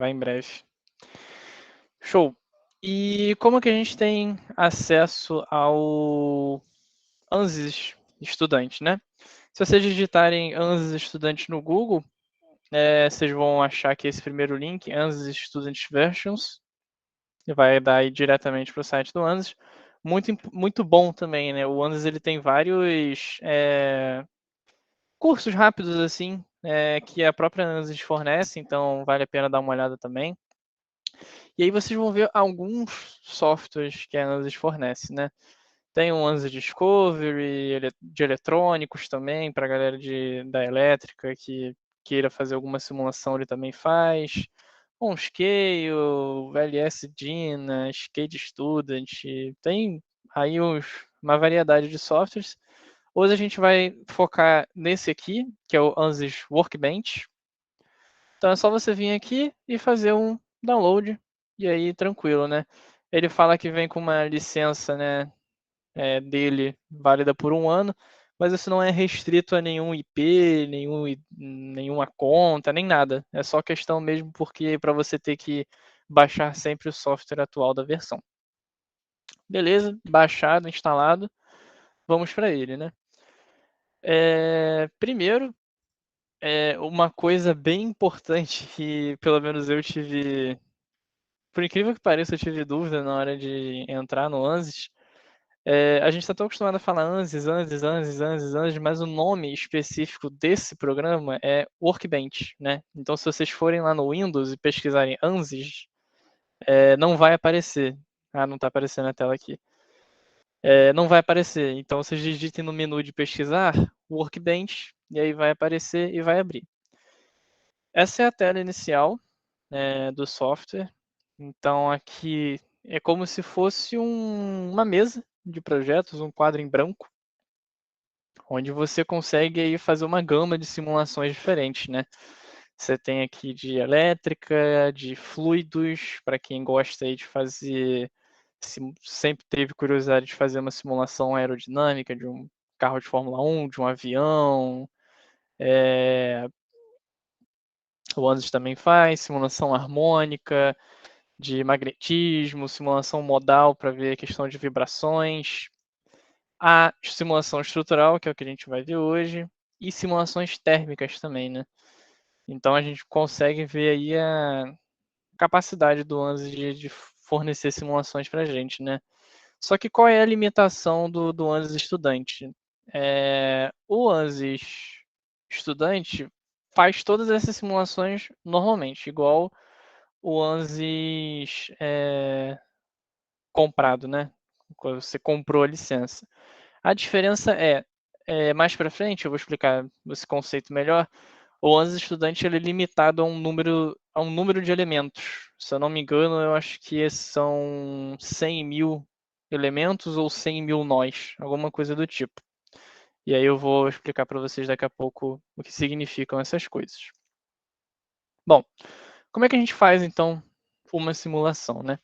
vai em breve. Show. E como que a gente tem acesso ao ANSYS Estudante, né? Se vocês digitarem ANSYS Estudante no Google, vocês vão achar que esse primeiro link, ANSYS Student Versions, vai dar aí diretamente para o site do ANSYS. Muito bom também, né? O ANSYS ele tem vários cursos rápidos assim, que a própria ANSYS fornece, então vale a pena dar uma olhada também. E aí vocês vão ver alguns softwares que a ANSYS fornece, né? Tem o ANSYS Discovery, de eletrônicos também, para a galera da elétrica que queira fazer alguma simulação, ele também faz. OnScale, VLS Dina, Skate Student, tem aí uma variedade de softwares. Hoje a gente vai focar nesse aqui, que é o ANSYS Workbench. Então é só você vir aqui e fazer um download, e aí tranquilo, né? Ele fala que vem com uma licença, né, dele válida por 1 ano, mas isso não é restrito a nenhum IP, nenhuma conta, nem nada. É só questão mesmo porque para você ter que baixar sempre o software atual da versão. Beleza, baixado, instalado, vamos para ele, né? Primeiro, uma coisa bem importante que pelo menos eu tive, por incrível que pareça, eu tive dúvida na hora de entrar no ANSYS. A gente está tão acostumado a falar ANSYS, ANSYS, ANSYS, ANSYS, ANSYS, mas o nome específico desse programa é Workbench, né? Então, se vocês forem lá no Windows e pesquisarem ANSYS, não vai aparecer. Ah, não está aparecendo na tela aqui. Não vai aparecer. Então, vocês digitem no menu de pesquisar Workbench, e aí vai aparecer e vai abrir. Essa é a tela inicial do software. Então, aqui é como se fosse uma mesa de projetos, um quadro em branco, onde você consegue aí fazer uma gama de simulações diferentes, né? Você tem aqui de elétrica, de fluidos, para quem gosta aí de fazer, sempre teve curiosidade de fazer uma simulação aerodinâmica de um carro de Fórmula 1, de um avião. O ANSYS também faz simulação harmônica, de magnetismo, simulação modal para ver a questão de vibrações. A simulação estrutural, que é o que a gente vai ver hoje, e simulações térmicas também, né? Então a gente consegue ver aí a capacidade do ANSYS de fornecer simulações para a gente, né? Só que qual é a limitação do ANSYS estudante? O ANSYS estudante faz todas essas simulações normalmente, igual o ANSYS comprado, né? Quando você comprou a licença. A diferença mais para frente, eu vou explicar esse conceito melhor. O ANSYS estudante ele é limitado a um número de elementos. Se eu não me engano, eu acho que são 100.000 elementos ou 100.000 nós, alguma coisa do tipo. E aí eu vou explicar para vocês daqui a pouco o que significam essas coisas. Bom, como é que a gente faz então uma simulação, né?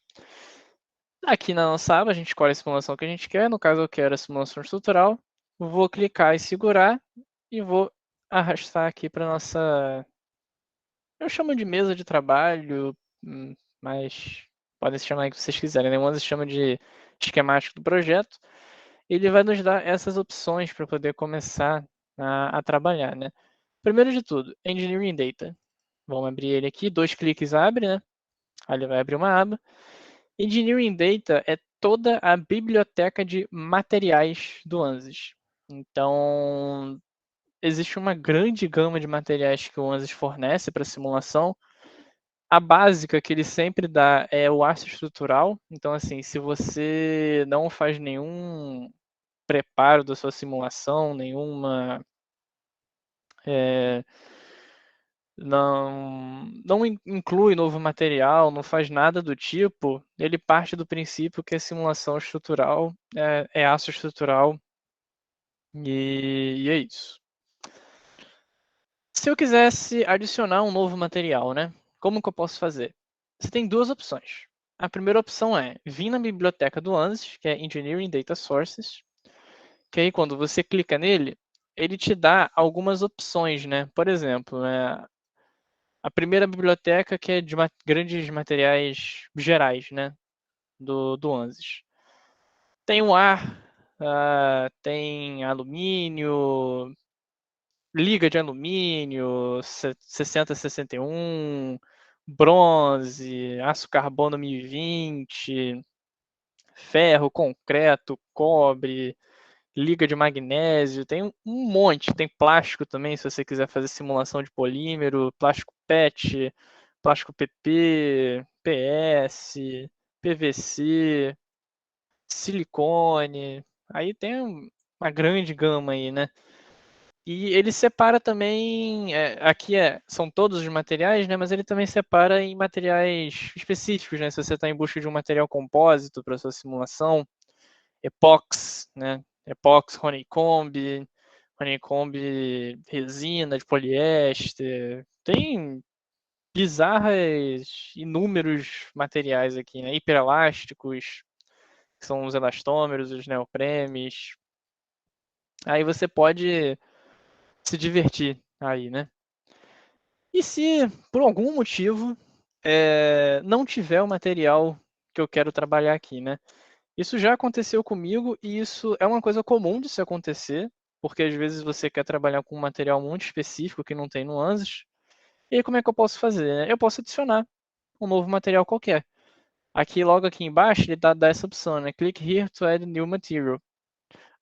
Aqui na nossa aba a gente escolhe a simulação que a gente quer. No caso eu quero a simulação estrutural. Vou clicar e segurar e vou arrastar aqui para nossa, eu chamo de mesa de trabalho, mas podem se chamar o que vocês quiserem, né? Uma se chama de esquemático do projeto. Ele vai nos dar essas opções para poder começar a trabalhar, né? Primeiro de tudo, Engineering Data. Vamos abrir ele aqui, 2 cliques abre, né? Aí ele vai abrir uma aba. Engineering Data é toda a biblioteca de materiais do ANSYS. Então, existe uma grande gama de materiais que o ANSYS fornece para simulação. A básica que ele sempre dá é o ácido estrutural. Então, assim, se você não faz nenhum preparo da sua simulação, nenhuma não inclui novo material, não faz nada do tipo, ele parte do princípio que a simulação estrutural é ácido estrutural e é isso. Se eu quisesse adicionar um novo material, né? Como que eu posso fazer? Você tem duas opções. A primeira opção é vir na biblioteca do ANSYS, que é Engineering Data Sources, que aí quando você clica nele, ele te dá algumas opções, né? Por exemplo, a primeira biblioteca que é de grandes materiais gerais, né, do ANSYS. Tem o ar, tem alumínio, liga de alumínio, 6061, bronze, aço carbono 1020, ferro, concreto, cobre, liga de magnésio, tem um monte, tem plástico também, se você quiser fazer simulação de polímero, plástico PET, plástico PP, PS, PVC, silicone, aí tem uma grande gama aí, né? E ele separa também, aqui são todos os materiais, né? Mas ele também separa em materiais específicos, né? Se você está em busca de um material compósito para sua simulação, epox, né? Epox, honeycomb, resina de poliéster, tem bizarras inúmeros materiais aqui, né? Hiperelásticos, que são os elastômeros, os neopremes. Aí você pode se divertir aí, né? E se por algum motivo não tiver o material que eu quero trabalhar aqui, né? Isso já aconteceu comigo e isso é uma coisa comum de se acontecer, porque às vezes você quer trabalhar com um material muito específico que não tem no ANSYS. E aí como é que eu posso fazer, né? Eu posso adicionar um novo material qualquer. Aqui, logo aqui embaixo, ele dá essa opção, né? Click here to add new material.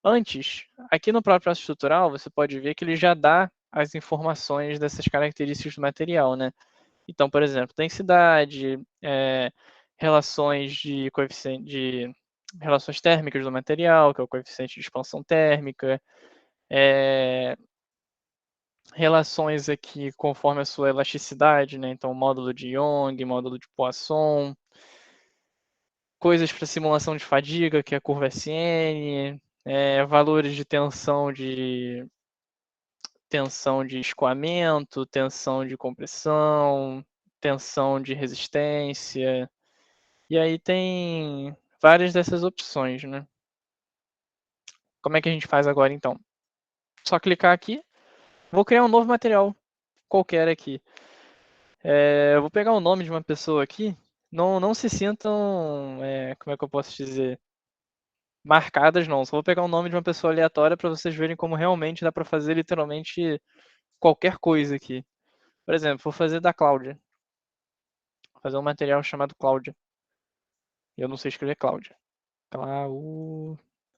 Antes, aqui no próprio processo estrutural, você pode ver que ele já dá as informações dessas características do material, né? Então, por exemplo, densidade, relações de coeficiente de relações térmicas do material, que é o coeficiente de expansão térmica, relações aqui conforme a sua elasticidade, né? Então, módulo de Young, módulo de Poisson, coisas para simulação de fadiga, que é a curva SN, valores de tensão de escoamento, tensão de compressão, tensão de resistência. E aí tem várias dessas opções, né? Como é que a gente faz agora então? Só clicar aqui. Vou criar um novo material qualquer aqui. Eu vou pegar o nome de uma pessoa aqui. Não se sintam, como é que eu posso dizer? Marcadas não. Só vou pegar o nome de uma pessoa aleatória para vocês verem como realmente dá para fazer literalmente qualquer coisa aqui. Por exemplo, vou fazer da Cláudia. Vou fazer um material chamado Cláudia. Eu não sei escrever Cláudia.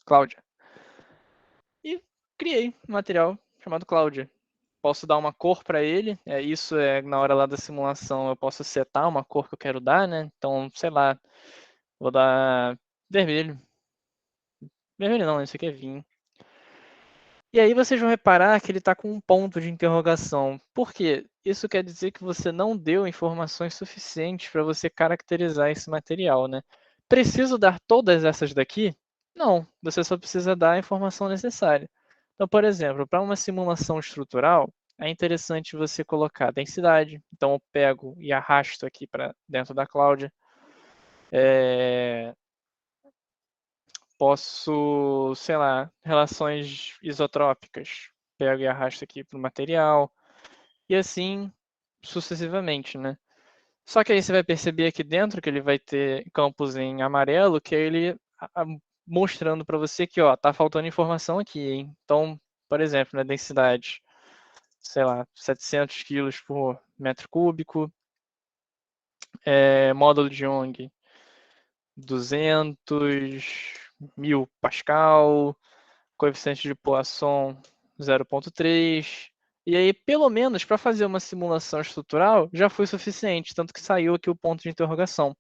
Cláudia. E criei um material chamado Cláudia. Posso dar uma cor para ele. Isso na hora lá da simulação eu posso setar uma cor que eu quero dar, né? Então, sei lá, vou dar vermelho. Vermelho não, isso aqui é vinho. E aí vocês vão reparar que ele está com um ponto de interrogação. Por quê? Isso quer dizer que você não deu informações suficientes para você caracterizar esse material, né? Preciso dar todas essas daqui? Não, você só precisa dar a informação necessária. Então, por exemplo, para uma simulação estrutural, é interessante você colocar densidade. Então, eu pego e arrasto aqui para dentro da cloud. Posso, sei lá, relações isotrópicas. Pego e arrasto aqui para o material. E assim sucessivamente, né? Só que aí você vai perceber aqui dentro que ele vai ter campos em amarelo, que é ele mostrando para você que, ó, tá faltando informação aqui, hein? Então, por exemplo, na densidade, sei lá, 700 quilos por metro cúbico, módulo de Young, 200.000 Pascal, coeficiente de Poisson 0,3. E aí, pelo menos, para fazer uma simulação estrutural, já foi suficiente, tanto que saiu aqui o ponto de interrogação.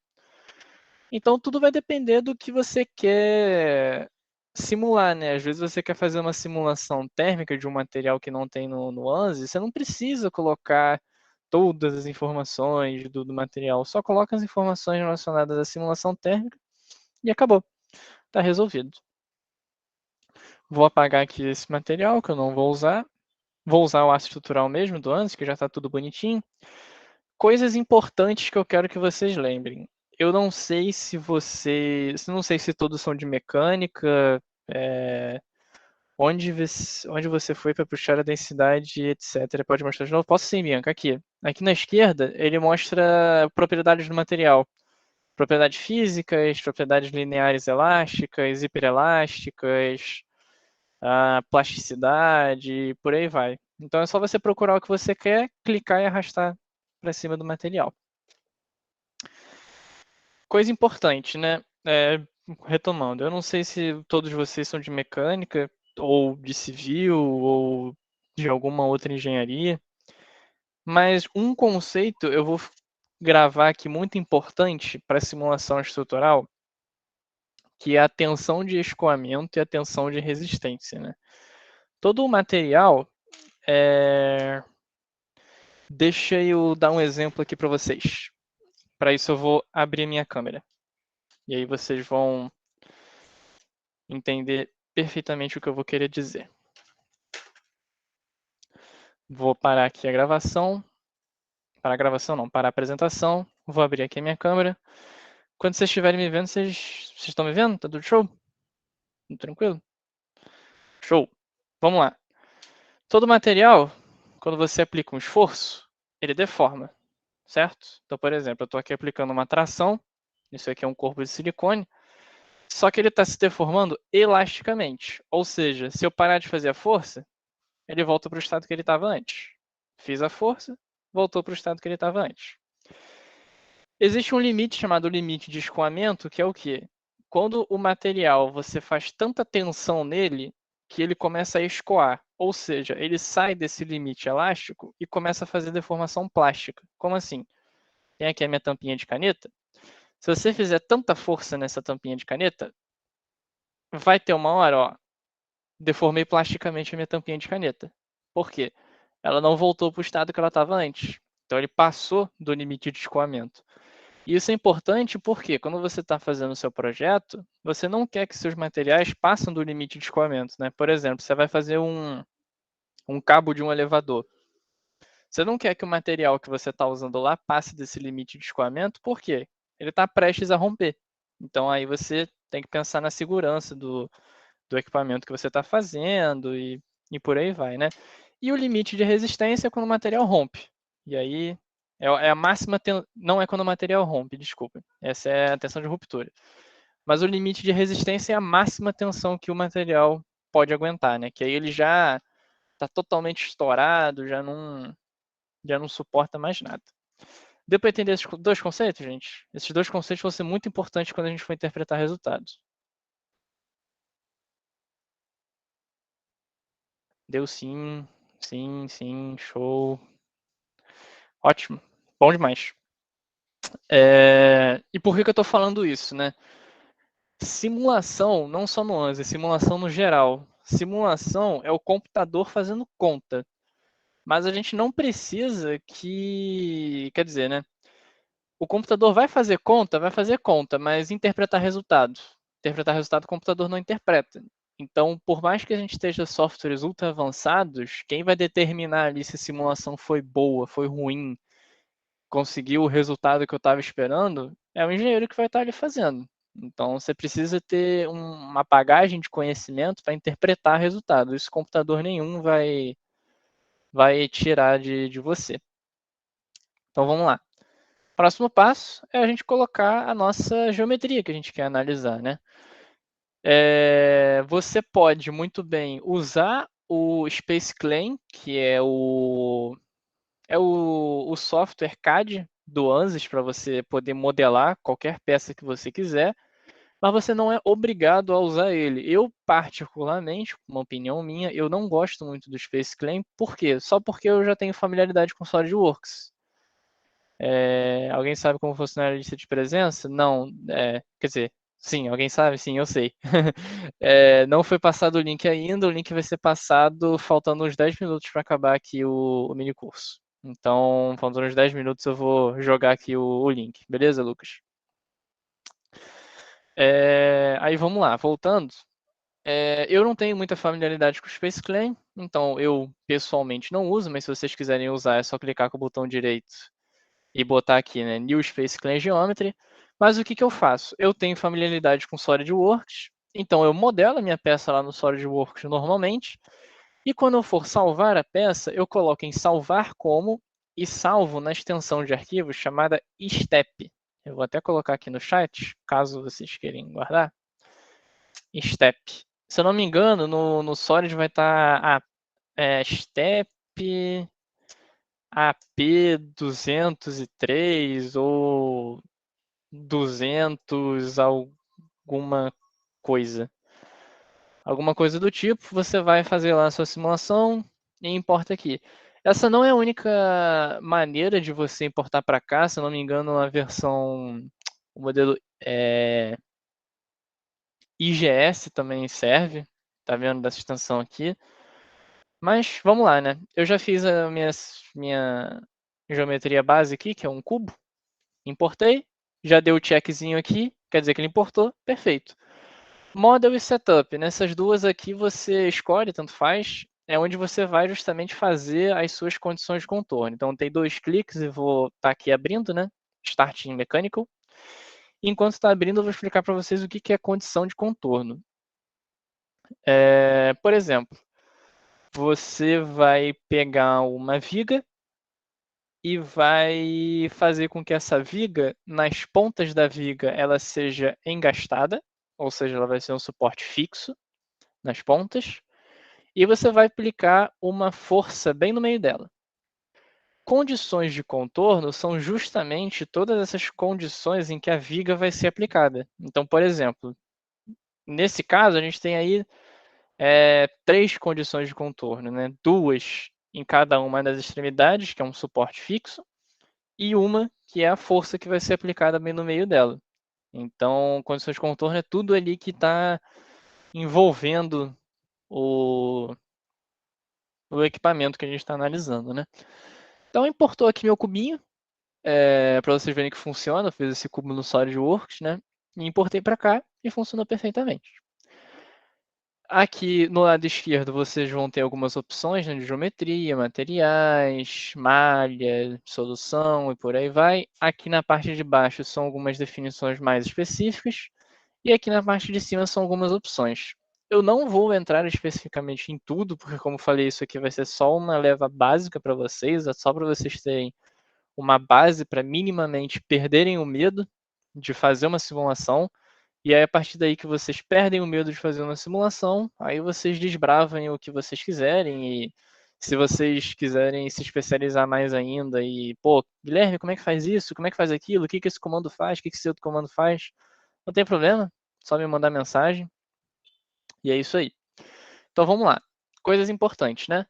Então, tudo vai depender do que você quer simular, né? Às vezes você quer fazer uma simulação térmica de um material que não tem no ANSYS, você não precisa colocar todas as informações do material, só coloca as informações relacionadas à simulação térmica e acabou. Está resolvido. Vou apagar aqui esse material que eu não vou usar. Vou usar o aço estrutural mesmo do ANSYS, que já está tudo bonitinho. Coisas importantes que eu quero que vocês lembrem. Eu não sei se não sei se todos são de mecânica, Onde você foi para puxar a densidade, etc. Pode mostrar de novo? Posso sim, Bianca, aqui. Aqui na esquerda, ele mostra propriedades do material. Propriedades físicas, propriedades lineares elásticas, hiperelásticas, a plasticidade, por aí vai. Então é só você procurar o que você quer, clicar e arrastar para cima do material. Coisa importante, né? Retomando, eu não sei se todos vocês são de mecânica, ou de civil, ou de alguma outra engenharia, mas um conceito eu vou gravar aqui muito importante para simulação estrutural, que é a tensão de escoamento e a tensão de resistência, né? Todo o material, deixa eu dar um exemplo aqui para vocês. Para isso eu vou abrir minha câmera. E aí vocês vão entender perfeitamente o que eu vou querer dizer. Vou parar aqui a gravação. Para a gravação não, para a apresentação. Vou abrir aqui a minha câmera. Quando vocês estiverem me vendo, vocês estão me vendo? Tá tudo show? Tudo tranquilo? Show. Vamos lá. Todo material, quando você aplica um esforço, ele deforma, certo? Então, por exemplo, eu estou aqui aplicando uma tração. Isso aqui é um corpo de silicone. Só que ele está se deformando elasticamente. Ou seja, se eu parar de fazer a força, ele volta para o estado que ele estava antes. Fiz a força, voltou para o estado que ele estava antes. Existe um limite chamado limite de escoamento, que é o quê? Quando o material, você faz tanta tensão nele, que ele começa a escoar. Ou seja, ele sai desse limite elástico e começa a fazer deformação plástica. Como assim? Tem aqui a minha tampinha de caneta. Se você fizer tanta força nessa tampinha de caneta, vai ter uma hora, ó, deformei plasticamente a minha tampinha de caneta. Por quê? Ela não voltou para o estado que ela estava antes. Então ele passou do limite de escoamento. E isso é importante porque quando você está fazendo o seu projeto, você não quer que seus materiais passem do limite de escoamento, né? Por exemplo, você vai fazer um cabo de um elevador. Você não quer que o material que você está usando lá passe desse limite de escoamento, por quê? Ele está prestes a romper. Então aí você tem que pensar na segurança do equipamento que você está fazendo e por aí vai, né? E o limite de resistência é quando o material rompe. E aí é a máxima, não é quando o material rompe, desculpa. Essa é a tensão de ruptura. Mas o limite de resistência é a máxima tensão que o material pode aguentar, né? Que aí ele já está totalmente estourado, já não suporta mais nada. Deu para entender esses dois conceitos, gente? Esses dois conceitos vão ser muito importantes quando a gente for interpretar resultados. Deu sim, sim, show. Ótimo, bom demais. E por que eu estou falando isso, né? Simulação, não só no ANSI, simulação no geral. Simulação é o computador fazendo conta. Mas a gente não precisa que. Quer dizer, né? O computador vai fazer conta, mas interpretar resultado. Interpretar resultado o computador não interpreta. Então, por mais que a gente esteja softwares ultra avançados, quem vai determinar ali se a simulação foi boa, foi ruim, conseguiu o resultado que eu estava esperando, é o engenheiro que vai estar ali fazendo. Então, você precisa ter uma bagagem de conhecimento para interpretar resultado. Isso computador nenhum vai tirar de você. Então, vamos lá. Próximo passo é a gente colocar a nossa geometria que a gente quer analisar, né? Você pode muito bem usar o Space Claim, que é o software CAD do ANSYS para você poder modelar qualquer peça que você quiser, mas você não é obrigado a usar ele. Eu, particularmente, uma opinião minha, eu não gosto muito do Space Claim. Por quê? Só porque eu já tenho familiaridade com SolidWorks. Alguém sabe como funciona a lista de presença? Não. Quer dizer, sim, alguém sabe? Sim, eu sei. Não foi passado o link ainda, o link vai ser passado faltando uns 10 minutos para acabar aqui o mini curso. Então, faltando uns 10 minutos eu vou jogar aqui o link. Beleza, Lucas? Aí vamos lá, voltando. Eu não tenho muita familiaridade com o Space Claim, então eu pessoalmente não uso, mas se vocês quiserem usar é só clicar com o botão direito e botar aqui, né, New Space Claim Geometry. Mas o que eu faço? Eu tenho familiaridade com SolidWorks Então, eu modelo a minha peça lá no SolidWorks normalmente, e quando eu for salvar a peça, eu coloco em salvar como e salvo na extensão de arquivos chamada step. Eu vou até colocar aqui no chat, caso vocês queiram guardar. Step. Se eu não me engano, no Solid vai estar step AP203 ou 200 alguma coisa. Alguma coisa do tipo, você vai fazer lá a sua simulação e importa aqui. Essa não é a única maneira de você importar para cá, se eu não me engano, a versão, o modelo IGS também serve, tá vendo dessa extensão aqui. Mas vamos lá, né? Eu já fiz a minha geometria base aqui, que é um cubo, importei, já deu o checkzinho aqui, quer dizer que ele importou, perfeito. Model e Setup, nessas duas aqui você escolhe, tanto faz, é onde você vai justamente fazer as suas condições de contorno. Então tem 2 cliques e vou estar aqui abrindo, né? Start in Mechanical. Enquanto está abrindo, eu vou explicar para vocês o que é condição de contorno. Por exemplo, você vai pegar uma viga e vai fazer com que essa viga, nas pontas da viga, ela seja engastada, ou seja, ela vai ser um suporte fixo nas pontas, e você vai aplicar uma força bem no meio dela. Condições de contorno são justamente todas essas condições em que a viga vai ser aplicada. Então, por exemplo, nesse caso, a gente tem aí 3 condições de contorno, né? 2 em cada uma das extremidades, que é um suporte fixo, e uma que é a força que vai ser aplicada bem no meio dela. Então, condições de contorno é tudo ali que está envolvendo o equipamento que a gente está analisando, né? Então, importou aqui meu cubinho, para vocês verem que funciona. Eu fiz esse cubo no SolidWorks, né? E importei para cá e funcionou perfeitamente. Aqui no lado esquerdo vocês vão ter algumas opções, né, de geometria, materiais, malha, solução e por aí vai. Aqui na parte de baixo são algumas definições mais específicas e aqui na parte de cima são algumas opções. Eu não vou entrar especificamente em tudo, porque como falei, isso aqui vai ser só uma leva básica para vocês, é só para vocês terem uma base para minimamente perderem o medo de fazer uma simulação. E aí, a partir daí que vocês perdem o medo de fazer uma simulação, aí vocês desbravam o que vocês quiserem. E se vocês quiserem se especializar mais ainda e, pô, Guilherme, como é que faz isso? Como é que faz aquilo? O que esse comando faz? O que esse outro comando faz? Não tem problema, só me mandar mensagem. E é isso aí. Então vamos lá. Coisas importantes, né?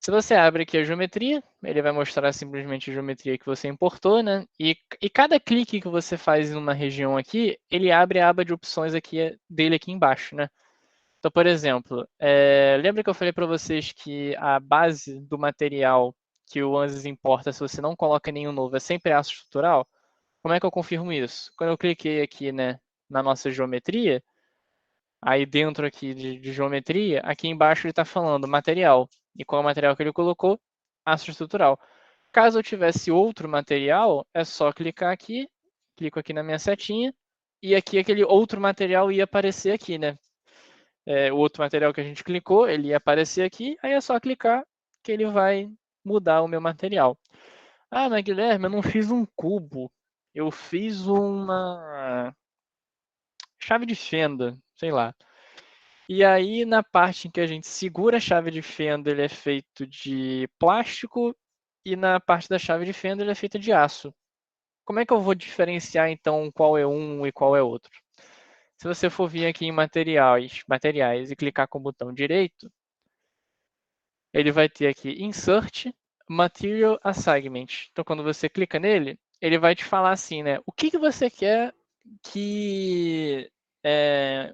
Se você abre aqui a geometria, ele vai mostrar simplesmente a geometria que você importou, né? E cada clique que você faz em uma região aqui, ele abre a aba de opções aqui dele aqui embaixo, né? Então, por exemplo, lembra que eu falei para vocês que a base do material que o ANSYS importa, se você não coloca nenhum novo, é sempre aço estrutural? Como é que eu confirmo isso? Quando eu cliquei aqui, né, na nossa geometria, aí dentro aqui de geometria, aqui embaixo ele está falando material. E qual é o material que ele colocou? Aço estrutural. Caso eu tivesse outro material, é só clicar aqui, clico aqui na minha setinha, e aqui aquele outro material ia aparecer aqui, né? O outro material que a gente clicou, ele ia aparecer aqui, aí é só clicar que ele vai mudar o meu material. Ah, mas Guilherme, eu não fiz um cubo, eu fiz uma chave de fenda, sei lá. E aí, na parte em que a gente segura a chave de fenda, ele é feito de plástico, e na parte da chave de fenda, ele é feito de aço. Como é que eu vou diferenciar, então, qual é um e qual é outro? Se você for vir aqui em materiais e clicar com o botão direito, ele vai ter aqui Insert Material Assignment. Então, quando você clica nele, ele vai te falar assim, né? O que você quer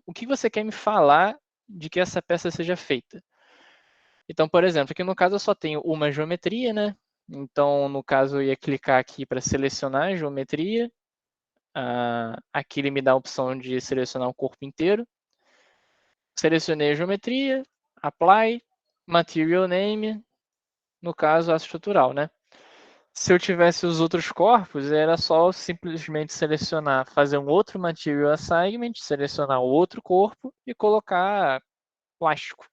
o que você quer me falar de que essa peça seja feita? Então, por exemplo, aqui no caso eu só tenho uma geometria, né? Então, no caso, eu ia clicar aqui para selecionar a geometria. Aqui ele me dá a opção de selecionar o corpo inteiro. Selecionei a geometria, Apply, Material Name, no caso, aço estrutural, né? Se eu tivesse os outros corpos, era só simplesmente selecionar, fazer um outro Material Assignment, selecionar o outro corpo e colocar plástico.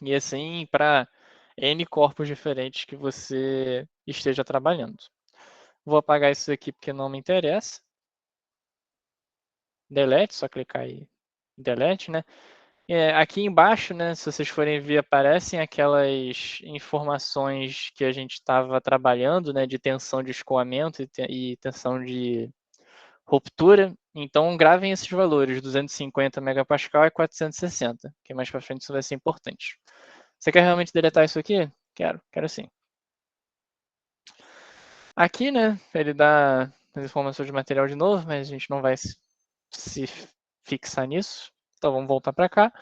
E assim para N corpos diferentes que você esteja trabalhando. Vou apagar isso aqui porque não me interessa. Delete, só clicar aí em Delete, né? Aqui embaixo, né, se vocês forem ver, aparecem aquelas informações que a gente estava trabalhando, né, de tensão de escoamento e tensão de ruptura. Então, gravem esses valores, 250 megapascal e 460, que mais para frente isso vai ser importante. Você quer realmente deletar isso aqui? Quero sim. Aqui, né, ele dá as informações de material de novo, mas a gente não vai se fixar nisso. Então, vamos voltar para cá.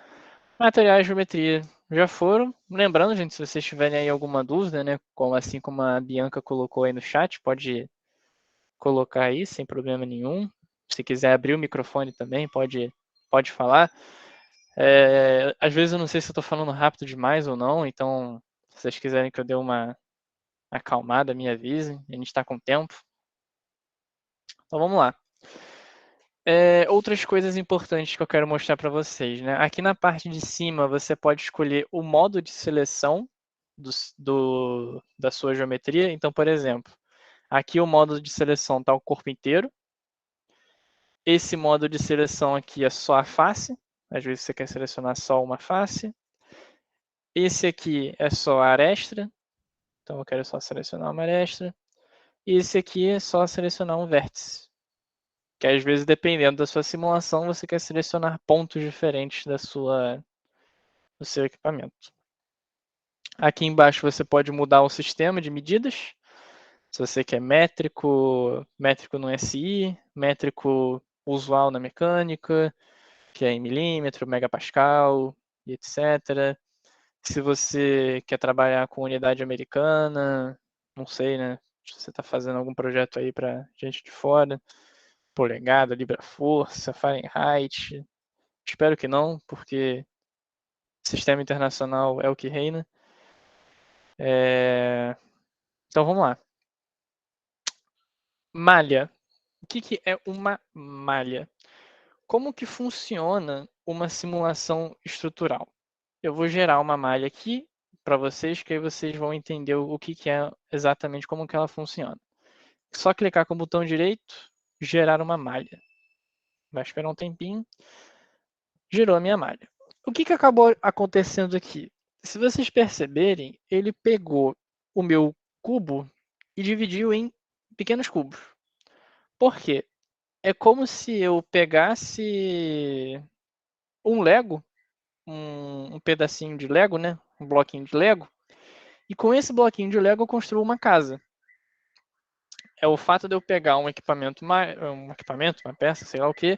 Materiais de geometria já foram. Lembrando, gente, se vocês tiverem aí alguma dúvida, né, assim como a Bianca colocou aí no chat, pode colocar aí sem problema nenhum. Se quiser abrir o microfone também, pode falar. Às vezes eu não sei se eu estou falando rápido demais ou não, então se vocês quiserem que eu dê uma acalmada, me avisem. A gente está com tempo. Então vamos lá. Outras coisas importantes que eu quero mostrar para vocês, né? Aqui na parte de cima você pode escolher o modo de seleção da sua geometria. Então, por exemplo, aqui o modo de seleção está o corpo inteiro. Esse modo de seleção aqui é só a face. Às vezes você quer selecionar só uma face. Esse aqui é só a arestra. Então eu quero só selecionar uma arestra. E esse aqui é só selecionar um vértice. Que às vezes, dependendo da sua simulação, você quer selecionar pontos diferentes do seu equipamento. Aqui embaixo você pode mudar o sistema de medidas. Se você quer métrico no SI, métrico usual na mecânica, que é em milímetro, megapascal, e etc. Se você quer trabalhar com unidade americana, não sei, né? Se você está fazendo algum projeto aí para gente de fora, polegada, libra-força, Fahrenheit. Espero que não, porque sistema internacional é o que reina. Então vamos lá. Malha. O que é uma malha? Como que funciona uma simulação estrutural? Eu vou gerar uma malha aqui para vocês, que aí vocês vão entender o que é exatamente como que ela funciona. Só clicar com o botão direito, gerar uma malha. Vai esperar um tempinho. Gerou a minha malha. O que acabou acontecendo aqui? Se vocês perceberem, ele pegou o meu cubo e dividiu em pequenos cubos. Por quê? É como se eu pegasse um Lego, um pedacinho de Lego, né? Um bloquinho de Lego, e com esse bloquinho de Lego eu construo uma casa. É o fato de eu pegar uma peça, sei lá o que,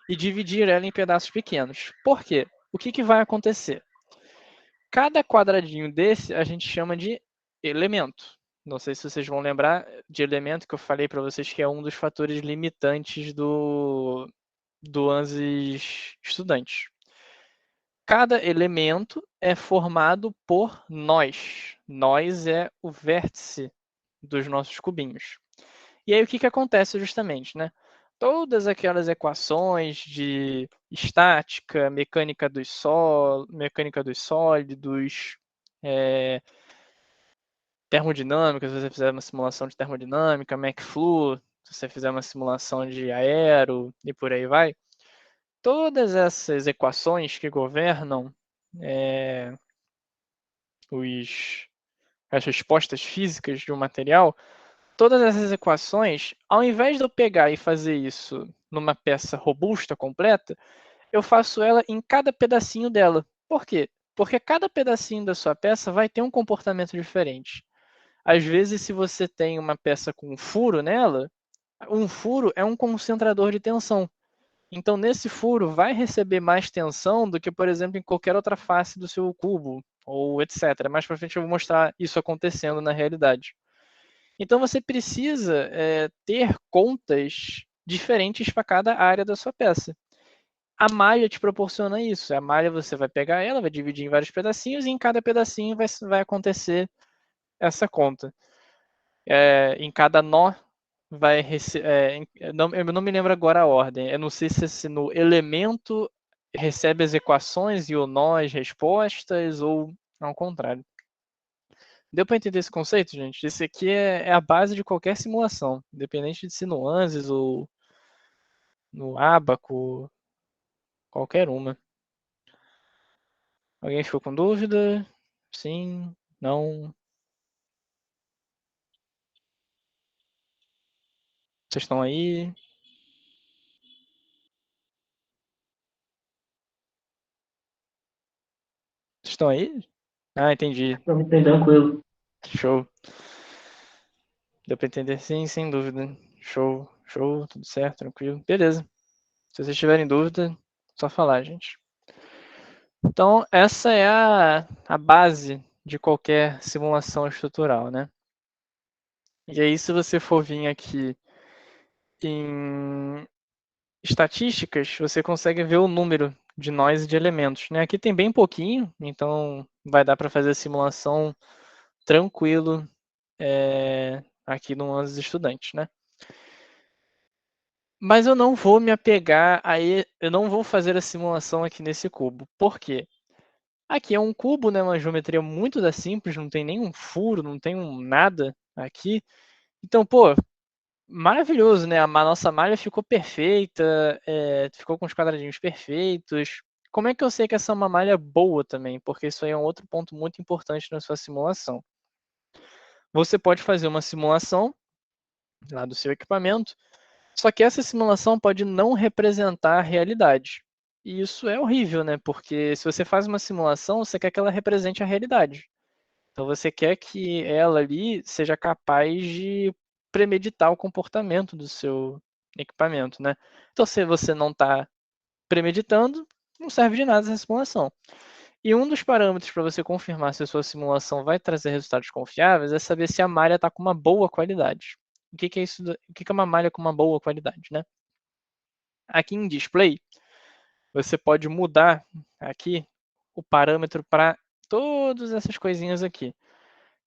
e dividir ela em pedaços pequenos. Por quê? O que vai acontecer? Cada quadradinho desse a gente chama de elemento. Não sei se vocês vão lembrar de elemento que eu falei para vocês que é um dos fatores limitantes do ANSYS estudante. Cada elemento é formado por nós. Nós é o vértice dos nossos cubinhos. E aí o que acontece justamente, né? Todas aquelas equações de estática, mecânica dos sólidos, termodinâmica, se você fizer uma simulação de termodinâmica, McFlu, se você fizer uma simulação de aero e por aí vai, todas essas equações que governam as respostas físicas de um material, todas essas equações, ao invés de eu pegar e fazer isso numa peça robusta, completa, eu faço ela em cada pedacinho dela. Por quê? Porque cada pedacinho da sua peça vai ter um comportamento diferente. Às vezes, se você tem uma peça com um furo nela, um furo é um concentrador de tensão. Então, nesse furo, vai receber mais tensão do que, por exemplo, em qualquer outra face do seu cubo, ou etc. Mais para frente eu vou mostrar isso acontecendo na realidade. Então, você precisa ter contas diferentes para cada área da sua peça. A malha te proporciona isso. A malha você vai pegar ela, vai dividir em vários pedacinhos, e em cada pedacinho vai acontecer essa conta. em cada nó vai receber. Eu não me lembro agora a ordem. Eu não sei se no elemento recebe as equações e o nó as respostas, ou ao contrário. Deu para entender esse conceito, gente? Esse aqui é a base de qualquer simulação, independente de se no ANSYS ou no Abaco, qualquer uma. Alguém ficou com dúvida? Sim? Não? Vocês estão aí? Vocês estão aí? Ah, entendi. Não, bem tranquilo. Show. Deu para entender? Sim, sem dúvida. Show, show, tudo certo, tranquilo. Beleza. Se vocês tiverem dúvida, só falar, gente. Então, essa é a base de qualquer simulação estrutural, né? E aí, se você for vir aqui em estatísticas, você consegue ver o número de nós e de elementos, né? Aqui tem bem pouquinho, então vai dar para fazer a simulação tranquilo aqui no ANSYS Estudantes, né? Mas eu não vou me apegar aí, eu não vou fazer a simulação aqui nesse cubo. Por quê? Aqui é um cubo, né? Uma geometria muito da simples, não tem nenhum furo, não tem nada aqui. Então, pô, maravilhoso, né? A nossa malha ficou perfeita, ficou com os quadradinhos perfeitos. Como é que eu sei que essa é uma malha boa também? Porque isso aí é um outro ponto muito importante na sua simulação. Você pode fazer uma simulação lá do seu equipamento, só que essa simulação pode não representar a realidade. E isso é horrível, né? Porque se você faz uma simulação, você quer que ela represente a realidade. Então você quer que ela ali seja capaz de premeditar o comportamento do seu equipamento, né? Então se você não está premeditando, não serve de nada essa simulação. E um dos parâmetros para você confirmar se a sua simulação vai trazer resultados confiáveis é saber se a malha está com uma boa qualidade. O que é isso? O que é uma malha com uma boa qualidade, né? Aqui em display, você pode mudar aqui o parâmetro para todas essas coisinhas aqui.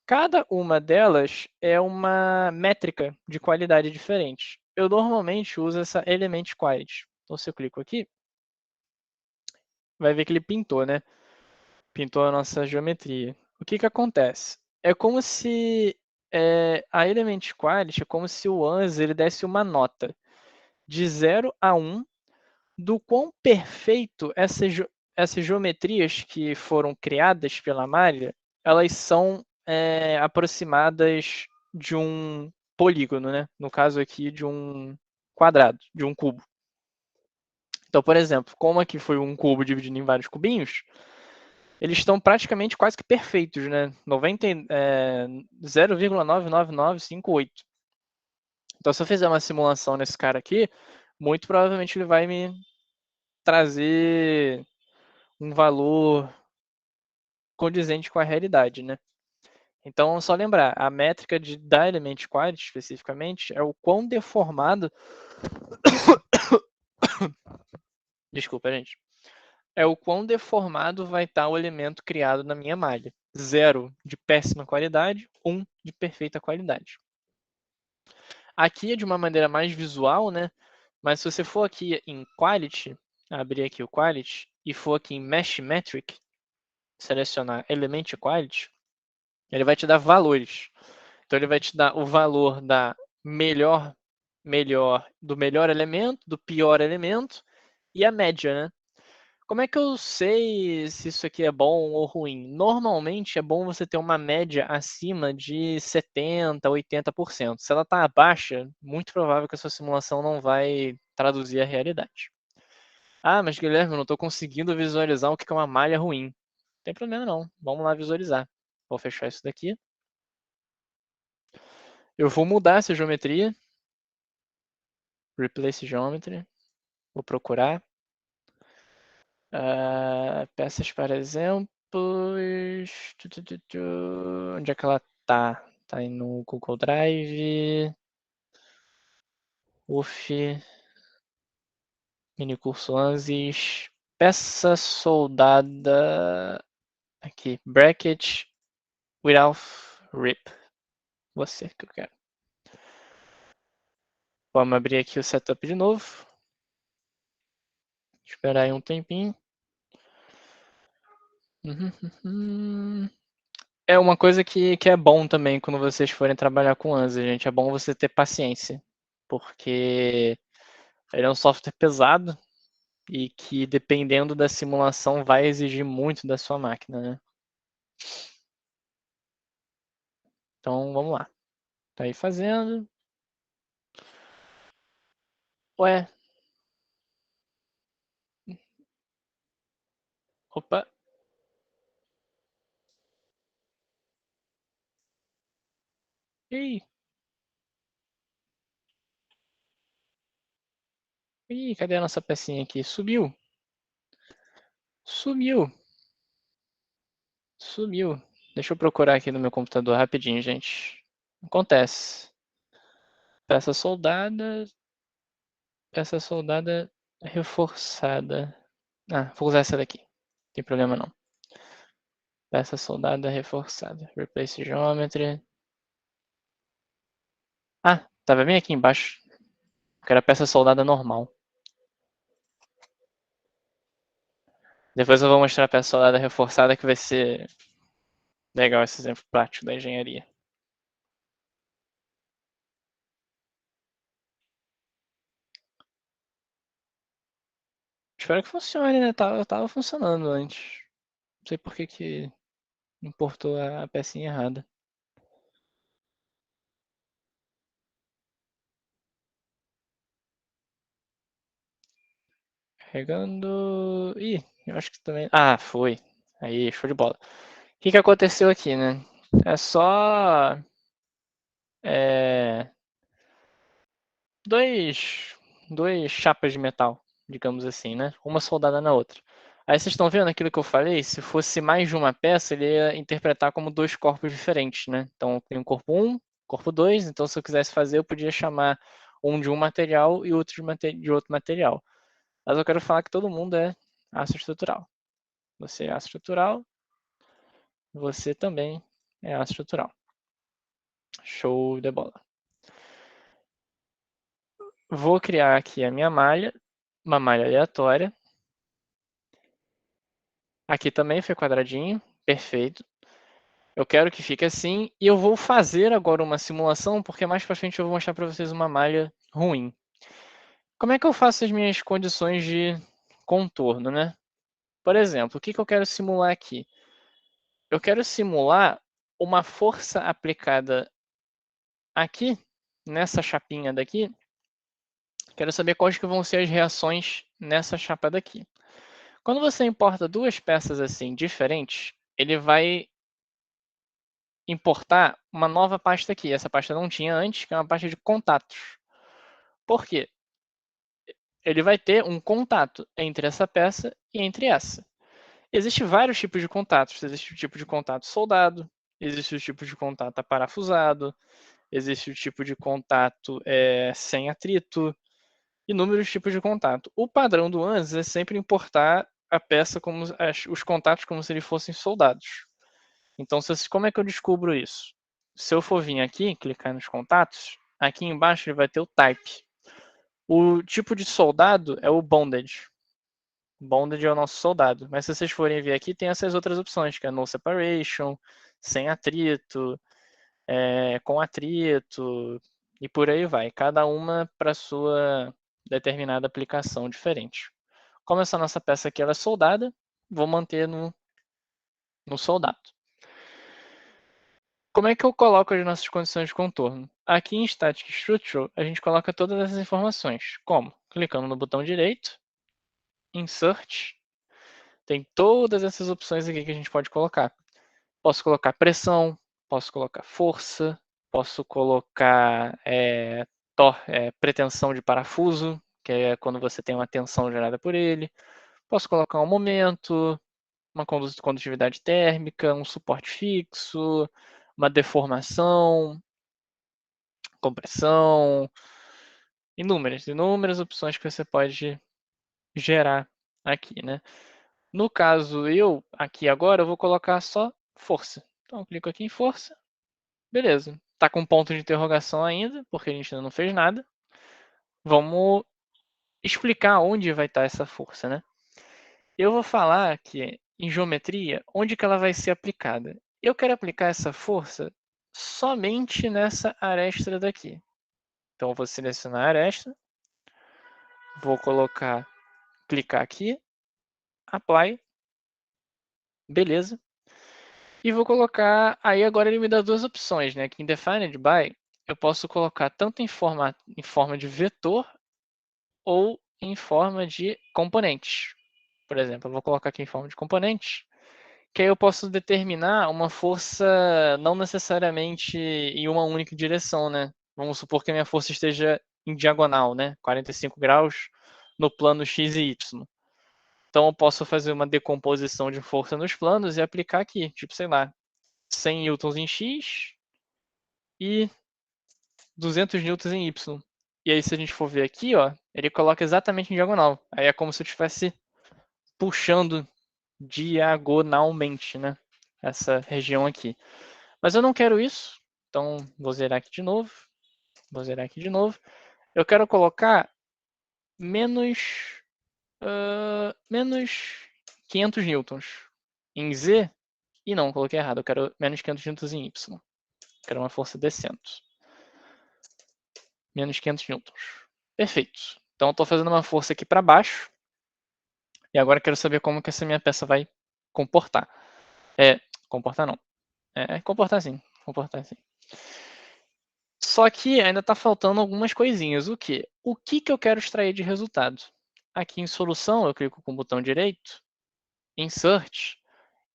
Cada uma delas é uma métrica de qualidade diferente. Eu normalmente uso essa Element Quality. Então, se eu clico aqui, vai ver que ele pintou, né? Pintou a nossa geometria. O que acontece? É como se a Element Quality é como se o ANSYS ele desse uma nota de 0 a 1 do quão perfeito essas geometrias que foram criadas pela malha, elas são aproximadas de um polígono, né? No caso aqui de um quadrado, de um cubo. Então, por exemplo, como aqui foi um cubo dividido em vários cubinhos, eles estão praticamente quase que perfeitos, né? 0,99958. Então, se eu fizer uma simulação nesse cara aqui, muito provavelmente ele vai me trazer um valor condizente com a realidade, né? Então, só lembrar, a métrica da Element Quality, especificamente, é o quão deformado... Desculpa, gente. É o quão deformado vai estar o elemento criado na minha malha. 0 de péssima qualidade, 1 de perfeita qualidade. Aqui é de uma maneira mais visual, né? Mas se você for aqui em Quality, abrir aqui o Quality, e for aqui em Mesh Metric, selecionar Element Quality, ele vai te dar valores. Então ele vai te dar o valor da do melhor elemento, do pior elemento e a média, né? Como é que eu sei se isso aqui é bom ou ruim? Normalmente é bom você ter uma média acima de 70, 80%. Se ela está baixa, muito provável que a sua simulação não vai traduzir a realidade. Ah, mas Guilherme, eu não estou conseguindo visualizar o que é uma malha ruim. Não tem problema não. Vamos lá visualizar. Vou fechar isso daqui. Eu vou mudar essa geometria. Replace Geometry. Vou procurar. Peças para exemplos. Onde é que ela tá? Tá aí no Google Drive. UF. Mini curso ANSYS. Peça soldada. Aqui. Bracket without rip. você que eu quero. Vamos abrir aqui o setup de novo. Esperar aí um tempinho. É uma coisa que é bom também quando vocês forem trabalhar com ANSI, gente. É bom você ter paciência, porque ele é um software pesado e que, dependendo da simulação, vai exigir muito da sua máquina, né? Então, vamos lá. Tá aí fazendo. Ué. Opa. Ih. Ih, cadê a nossa pecinha aqui? Sumiu. Sumiu. Sumiu. Deixa eu procurar aqui no meu computador rapidinho, gente. Acontece. Peça soldada. Peça soldada reforçada. Ah, vou usar essa daqui. Não tem problema não. Peça soldada reforçada. Replace geometry. Ah, tava bem aqui embaixo. Que era peça soldada normal. Depois eu vou mostrar a peça soldada reforçada, que vai ser legal esse exemplo prático da engenharia. Espero que funcione, né? Tava funcionando antes. Não sei por que importou a pecinha errada. Carregando. Ih, eu acho que também. Ah, foi. Aí, show de bola. O que aconteceu aqui, né? É só. É, dois, dois chapas de metal, digamos assim, né? Uma soldada na outra. Aí vocês estão vendo aquilo que eu falei? Se fosse mais de uma peça, ele ia interpretar como dois corpos diferentes, né? Então tem um corpo 1, corpo 2. Então, se eu quisesse fazer, eu podia chamar um de um material e outro de outro material. Mas eu quero falar que todo mundo é aço estrutural. Você é aço estrutural, você também é aço estrutural. Show de bola. Vou criar aqui a minha malha, uma malha aleatória. Aqui também foi quadradinho, perfeito. Eu quero que fique assim e eu vou fazer agora uma simulação, porque mais para frente eu vou mostrar para vocês uma malha ruim. Como é que eu faço as minhas condições de contorno, né? Por exemplo, o que eu quero simular aqui? Eu quero simular uma força aplicada aqui, nessa chapinha daqui. Quero saber quais que vão ser as reações nessa chapa daqui. Quando você importa duas peças assim diferentes, ele vai importar uma nova pasta aqui. Essa pasta não tinha antes, que é uma pasta de contatos. Por quê? Ele vai ter um contato entre essa peça e entre essa. Existem vários tipos de contatos. Existe o tipo de contato soldado, existe o tipo de contato aparafusado, existe o tipo de contato sem atrito, inúmeros tipos de contato. O padrão do ANSYS é sempre importar a peça como os contatos como se eles fossem soldados. Então, como é que eu descubro isso? Se eu for vir aqui, clicar nos contatos, aqui embaixo ele vai ter o type. O tipo de soldado é o bonded. Bonded é o nosso soldado. Mas se vocês forem ver aqui, tem essas outras opções, que é no separation, sem atrito, com atrito, e por aí vai. Cada uma para sua determinada aplicação diferente. Como essa nossa peça aqui ela é soldada, vou manter no soldado. Como é que eu coloco as nossas condições de contorno? Aqui em Static Structure, a gente coloca todas essas informações. Como? Clicando no botão direito, Insert, tem todas essas opções aqui que a gente pode colocar. Posso colocar pressão, posso colocar força, posso colocar pretensão de parafuso, que é quando você tem uma tensão gerada por ele. Posso colocar um momento, uma condutividade térmica, um suporte fixo, uma deformação, compressão, inúmeras opções que você pode gerar aqui, né? No caso, aqui agora, eu vou colocar só força. Então, eu clico aqui em força, beleza. tá com ponto de interrogação ainda, porque a gente ainda não fez nada. Vamos explicar onde vai estar essa força, né? Eu vou falar que em geometria, onde que ela vai ser aplicada. Eu quero aplicar essa força somente nessa aresta daqui. Então eu vou selecionar a aresta, vou clicar aqui, apply, beleza. E vou colocar, aí agora ele me dá duas opções, né? Que em defined by, eu posso colocar tanto em forma de vetor ou em forma de componentes. Por exemplo, eu vou colocar aqui em forma de componentes, que aí eu posso determinar uma força não necessariamente em uma única direção, né? Vamos supor que a minha força esteja em diagonal, né? 45 graus no plano x e y. Então eu posso fazer uma decomposição de força nos planos e aplicar aqui, tipo, sei lá, 100 newtons em x e 200 newtons em y. E aí se a gente for ver aqui, ó, ele coloca exatamente em diagonal. Aí é como se eu estivesse puxando diagonalmente, né? Essa região aqui. Mas eu não quero isso, então vou zerar aqui de novo. Vou zerar aqui de novo. Eu quero colocar menos 500 newtons em Z. E não, coloquei errado. Eu quero menos 500 newtons em Y. Quero uma força descendo. Menos 500 newtons. Perfeito. Então eu estou fazendo uma força aqui para baixo. E agora eu quero saber como que essa minha peça vai comportar. Comportar não. Comportar sim. Comportar sim. Só que ainda está faltando algumas coisinhas. O quê? O que eu quero extrair de resultado? Aqui em solução, eu clico com o botão direito, insert,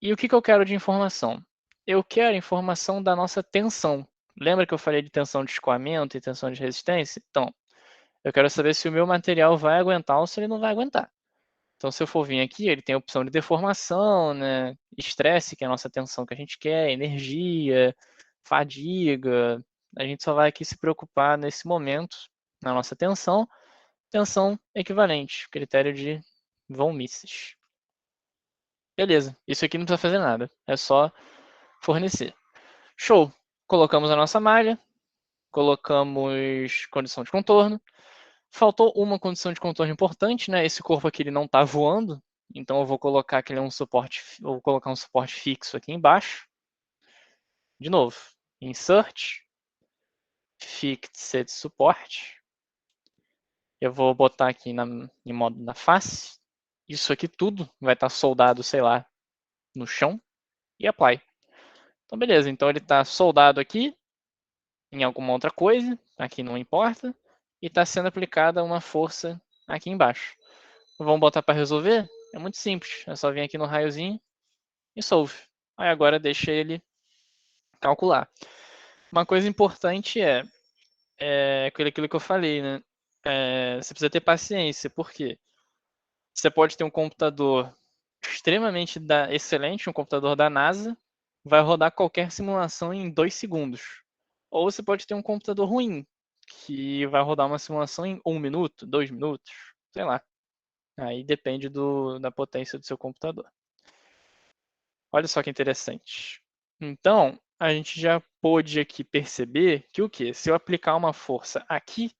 e o que eu quero de informação? Eu quero informação da nossa tensão. Lembra que eu falei de tensão de escoamento e tensão de resistência? Então, eu quero saber se o meu material vai aguentar ou se ele não vai aguentar. Então, se eu for vir aqui, ele tem a opção de deformação, né? Estresse, que é a nossa tensão que a gente quer, energia, fadiga. A gente só vai aqui se preocupar nesse momento, na nossa tensão equivalente, critério de von Mises. Beleza, isso aqui não precisa fazer nada, é só fornecer. Show! Colocamos a nossa malha, colocamos condição de contorno. Faltou uma condição de contorno importante, né? Esse corpo aqui ele não está voando, então eu vou colocar que ele é um suporte, vou colocar um suporte fixo aqui embaixo. De novo, insert, fixed support. Eu vou botar aqui em modo na face. Isso aqui tudo vai estar soldado, sei lá, no chão e apply. Então beleza, então ele está soldado aqui em alguma outra coisa, aqui não importa, e está sendo aplicada uma força aqui embaixo. Vamos botar para resolver? É muito simples, é só vir aqui no raiozinho e solve. Aí agora deixa ele calcular. Uma coisa importante é aquilo que eu falei, né? Você precisa ter paciência, por quê? Você pode ter um computador extremamente excelente, um computador da NASA, vai rodar qualquer simulação em 2 segundos. Ou você pode ter um computador ruim, que vai rodar uma simulação em 1 minuto, 2 minutos, sei lá. Aí depende da potência do seu computador. Olha só que interessante. Então, a gente já pôde aqui perceber que o quê? Se eu aplicar uma força aqui,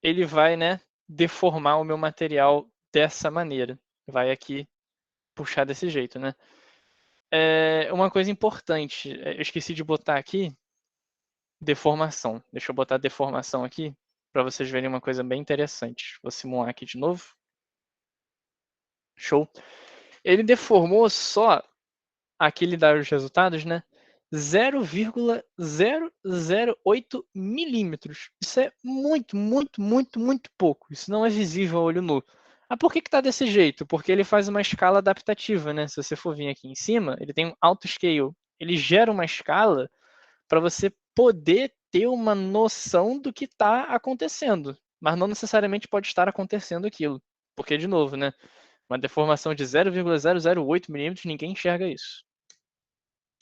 ele vai, né, deformar o meu material dessa maneira. Vai aqui puxar desse jeito, né? Uma coisa importante, eu esqueci de botar aqui deformação. Deixa eu botar deformação aqui para vocês verem uma coisa bem interessante. Vou simular aqui de novo. Show. Ele deformou só, aqui ele dá os resultados, né? 0,008 milímetros. Isso é muito, muito, muito, muito pouco. Isso não é visível a olho nu. Ah, por que está desse jeito? Porque ele faz uma escala adaptativa, né? Se você for vir aqui em cima, ele tem um auto scale. Ele gera uma escala para você poder ter uma noção do que está acontecendo. Mas não necessariamente pode estar acontecendo aquilo. Porque, de novo, né? Uma deformação de 0,008 milímetros, ninguém enxerga isso.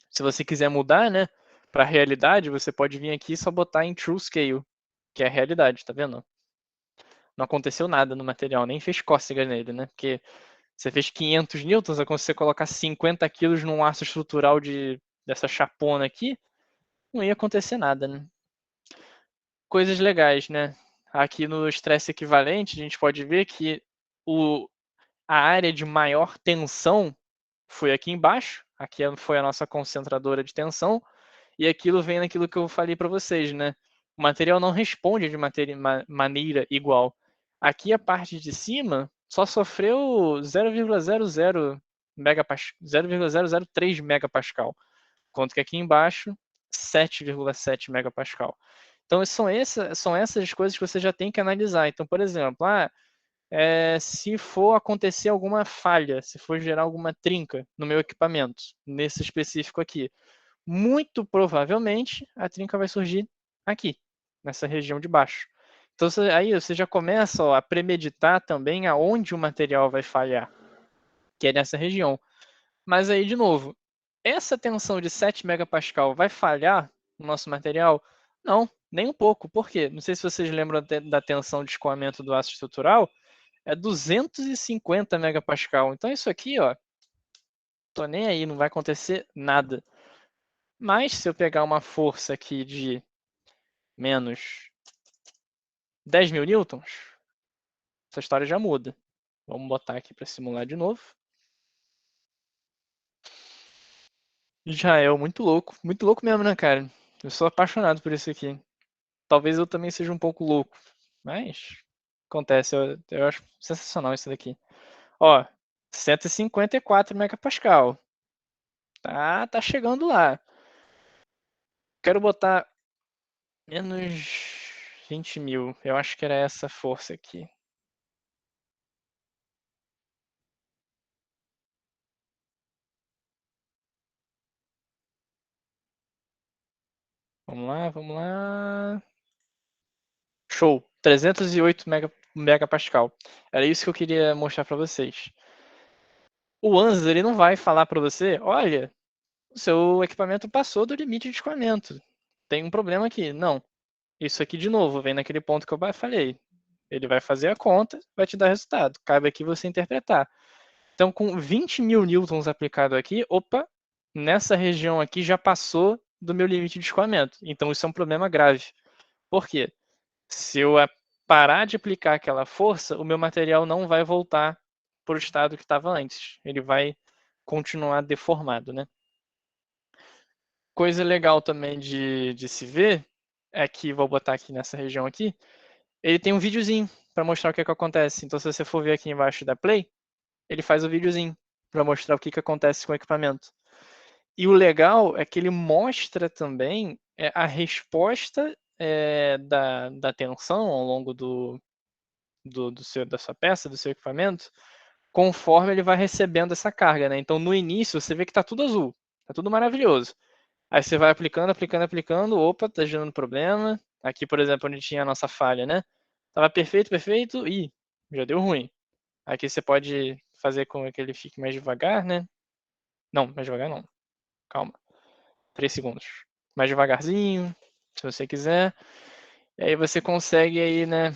Se você quiser mudar, né, para a realidade, você pode vir aqui e só botar em True Scale, que é a realidade, tá vendo? Não aconteceu nada no material, nem fez cócegas nele, né? Porque você fez 500 newtons, é como se você colocar 50 quilos num aço estrutural dessa chapona aqui, não ia acontecer nada, né? Coisas legais, né? Aqui no estresse equivalente, a gente pode ver que a área de maior tensão foi aqui embaixo, aqui foi a nossa concentradora de tensão, e aquilo vem naquilo que eu falei para vocês, né? O material não responde de maneira igual. Aqui a parte de cima só sofreu 0,003 megapascal, enquanto que aqui embaixo 7,7 megapascal. Então são essas coisas que você já tem que analisar. Então, por exemplo, se for acontecer alguma falha, se for gerar alguma trinca no meu equipamento, nesse específico aqui, muito provavelmente a trinca vai surgir aqui, nessa região de baixo. Então aí você já começa a premeditar também aonde o material vai falhar, que é nessa região. Mas aí, de novo, essa tensão de 7 megapascal vai falhar no nosso material? Não, nem um pouco. Por quê? Não sei se vocês lembram da tensão de escoamento do aço estrutural, é 250 megapascal. Então isso aqui, ó, tô nem aí, não vai acontecer nada. Mas se eu pegar uma força aqui de menos 10 mil newtons, essa história já muda. Vamos botar aqui para simular de novo. Israel, muito louco mesmo, né, cara? Eu sou apaixonado por isso aqui. Talvez eu também seja um pouco louco, mas acontece, eu acho sensacional isso daqui. Ó, 154 megapascal. Tá chegando lá. Quero botar menos 20 mil. Eu acho que era essa força aqui. Vamos lá, vamos lá. Show. 308 megapascal. Era isso que eu queria mostrar para vocês. O ANSYS, ele não vai falar para você, olha, o seu equipamento passou do limite de escoamento. Tem um problema aqui. Não. Isso aqui, de novo, vem naquele ponto que eu falei. Ele vai fazer a conta, vai te dar resultado. Cabe aqui você interpretar. Então, com 20 mil newtons aplicado aqui, opa, nessa região aqui já passou do meu limite de escoamento. Então, isso é um problema grave. Por quê? Se eu parar de aplicar aquela força, o meu material não vai voltar para o estado que estava antes. Ele vai continuar deformado, né? Coisa legal também de se ver é que, vou botar aqui nessa região aqui, ele tem um videozinho para mostrar o que acontece. Então, se você for ver aqui embaixo da Play, ele faz o videozinho para mostrar o que acontece com o equipamento. E o legal é que ele mostra também a resposta da tensão ao longo da sua peça, do seu equipamento, conforme ele vai recebendo essa carga, né? Então, no início, você vê que está tudo azul, está tudo maravilhoso. Aí você vai aplicando, aplicando, aplicando, opa, tá gerando problema. Aqui, por exemplo, onde tinha a nossa falha, né? Tava perfeito, perfeito, e já deu ruim. Aqui você pode fazer com que ele fique mais devagar, né? Não, mais devagar não. Calma. 3 segundos. Mais devagarzinho, se você quiser. E aí você consegue aí, né,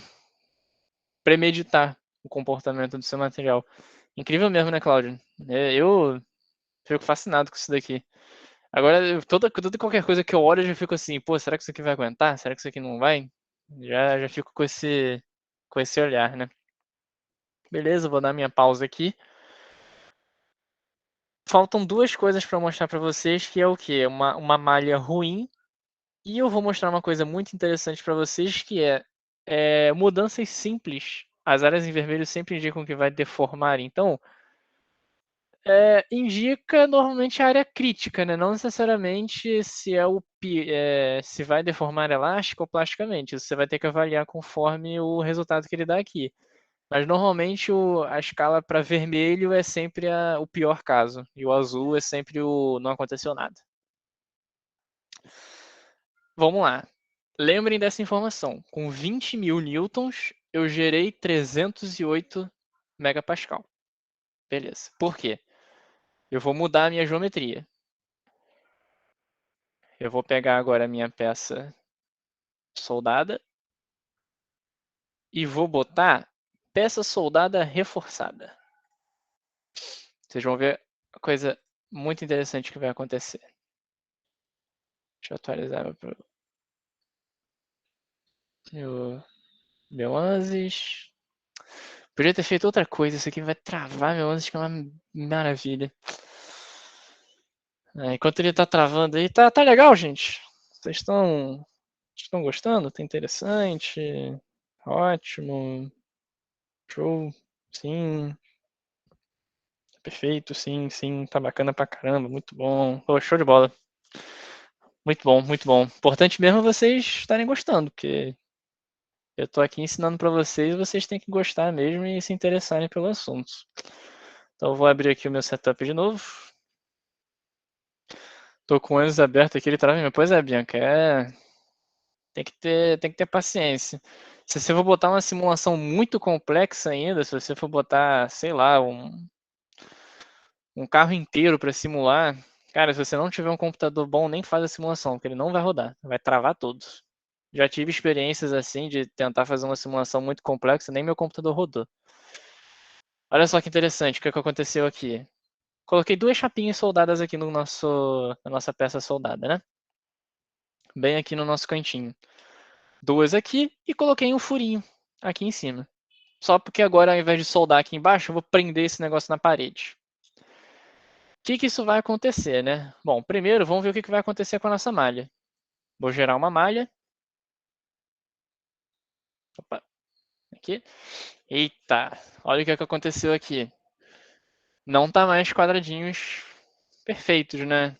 premeditar o comportamento do seu material. Incrível mesmo, né, Cláudio? Eu fico fascinado com isso daqui. Agora, toda qualquer coisa que eu olho, eu já fico assim, pô, será que isso aqui vai aguentar? Será que isso aqui não vai? Já fico com esse olhar, né? Beleza, vou dar minha pausa aqui. Faltam duas coisas para mostrar para vocês, que é o quê? Uma malha ruim. E eu vou mostrar uma coisa muito interessante para vocês, que é mudanças simples. As áreas em vermelho sempre indicam que vai deformar. Então, indica normalmente a área crítica, né? Não necessariamente se vai deformar elástico ou plasticamente. Isso você vai ter que avaliar conforme o resultado que ele dá aqui. Mas normalmente a escala para vermelho é sempre o pior caso. E o azul é sempre o não aconteceu nada. Vamos lá. Lembrem dessa informação. Com 20 mil newtons, eu gerei 308 megapascal. Beleza. Por quê? Eu vou mudar a minha geometria. Eu vou pegar agora a minha peça soldada e vou botar peça soldada reforçada. Vocês vão ver a coisa muito interessante que vai acontecer. Deixa eu atualizar meu ANSYS. Podia ter feito outra coisa, isso aqui vai travar meu ANSYS, que é uma maravilha. Enquanto ele tá travando aí, tá legal, gente. Vocês estão gostando? Tá interessante? Ótimo. Show. Sim. Perfeito, sim. Tá bacana pra caramba. Muito bom. Oh, show de bola. Muito bom, muito bom. Importante mesmo vocês estarem gostando, porque eu tô aqui ensinando pra vocês e vocês têm que gostar mesmo e se interessarem pelo assunto. Então eu vou abrir aqui o meu setup de novo. Tô com o ANSYS aberto aqui, ele trava mesmo. Pois é, Bianca, tem que ter paciência. Se você for botar uma simulação muito complexa ainda, se você for botar, sei lá, um carro inteiro para simular, cara, se você não tiver um computador bom, nem faz a simulação, porque ele não vai rodar, vai travar todos. Já tive experiências assim de tentar fazer uma simulação muito complexa, nem meu computador rodou. Olha só que interessante, o que aconteceu aqui. Coloquei duas chapinhas soldadas aqui no na nossa peça soldada, né? Bem aqui no nosso cantinho. Duas aqui e coloquei um furinho aqui em cima. Só porque agora, ao invés de soldar aqui embaixo, eu vou prender esse negócio na parede. O que isso vai acontecer, né? Bom, primeiro vamos ver o que vai acontecer com a nossa malha. Vou gerar uma malha. Opa, aqui. Eita, olha o que aconteceu aqui. Não tá mais quadradinhos perfeitos, né?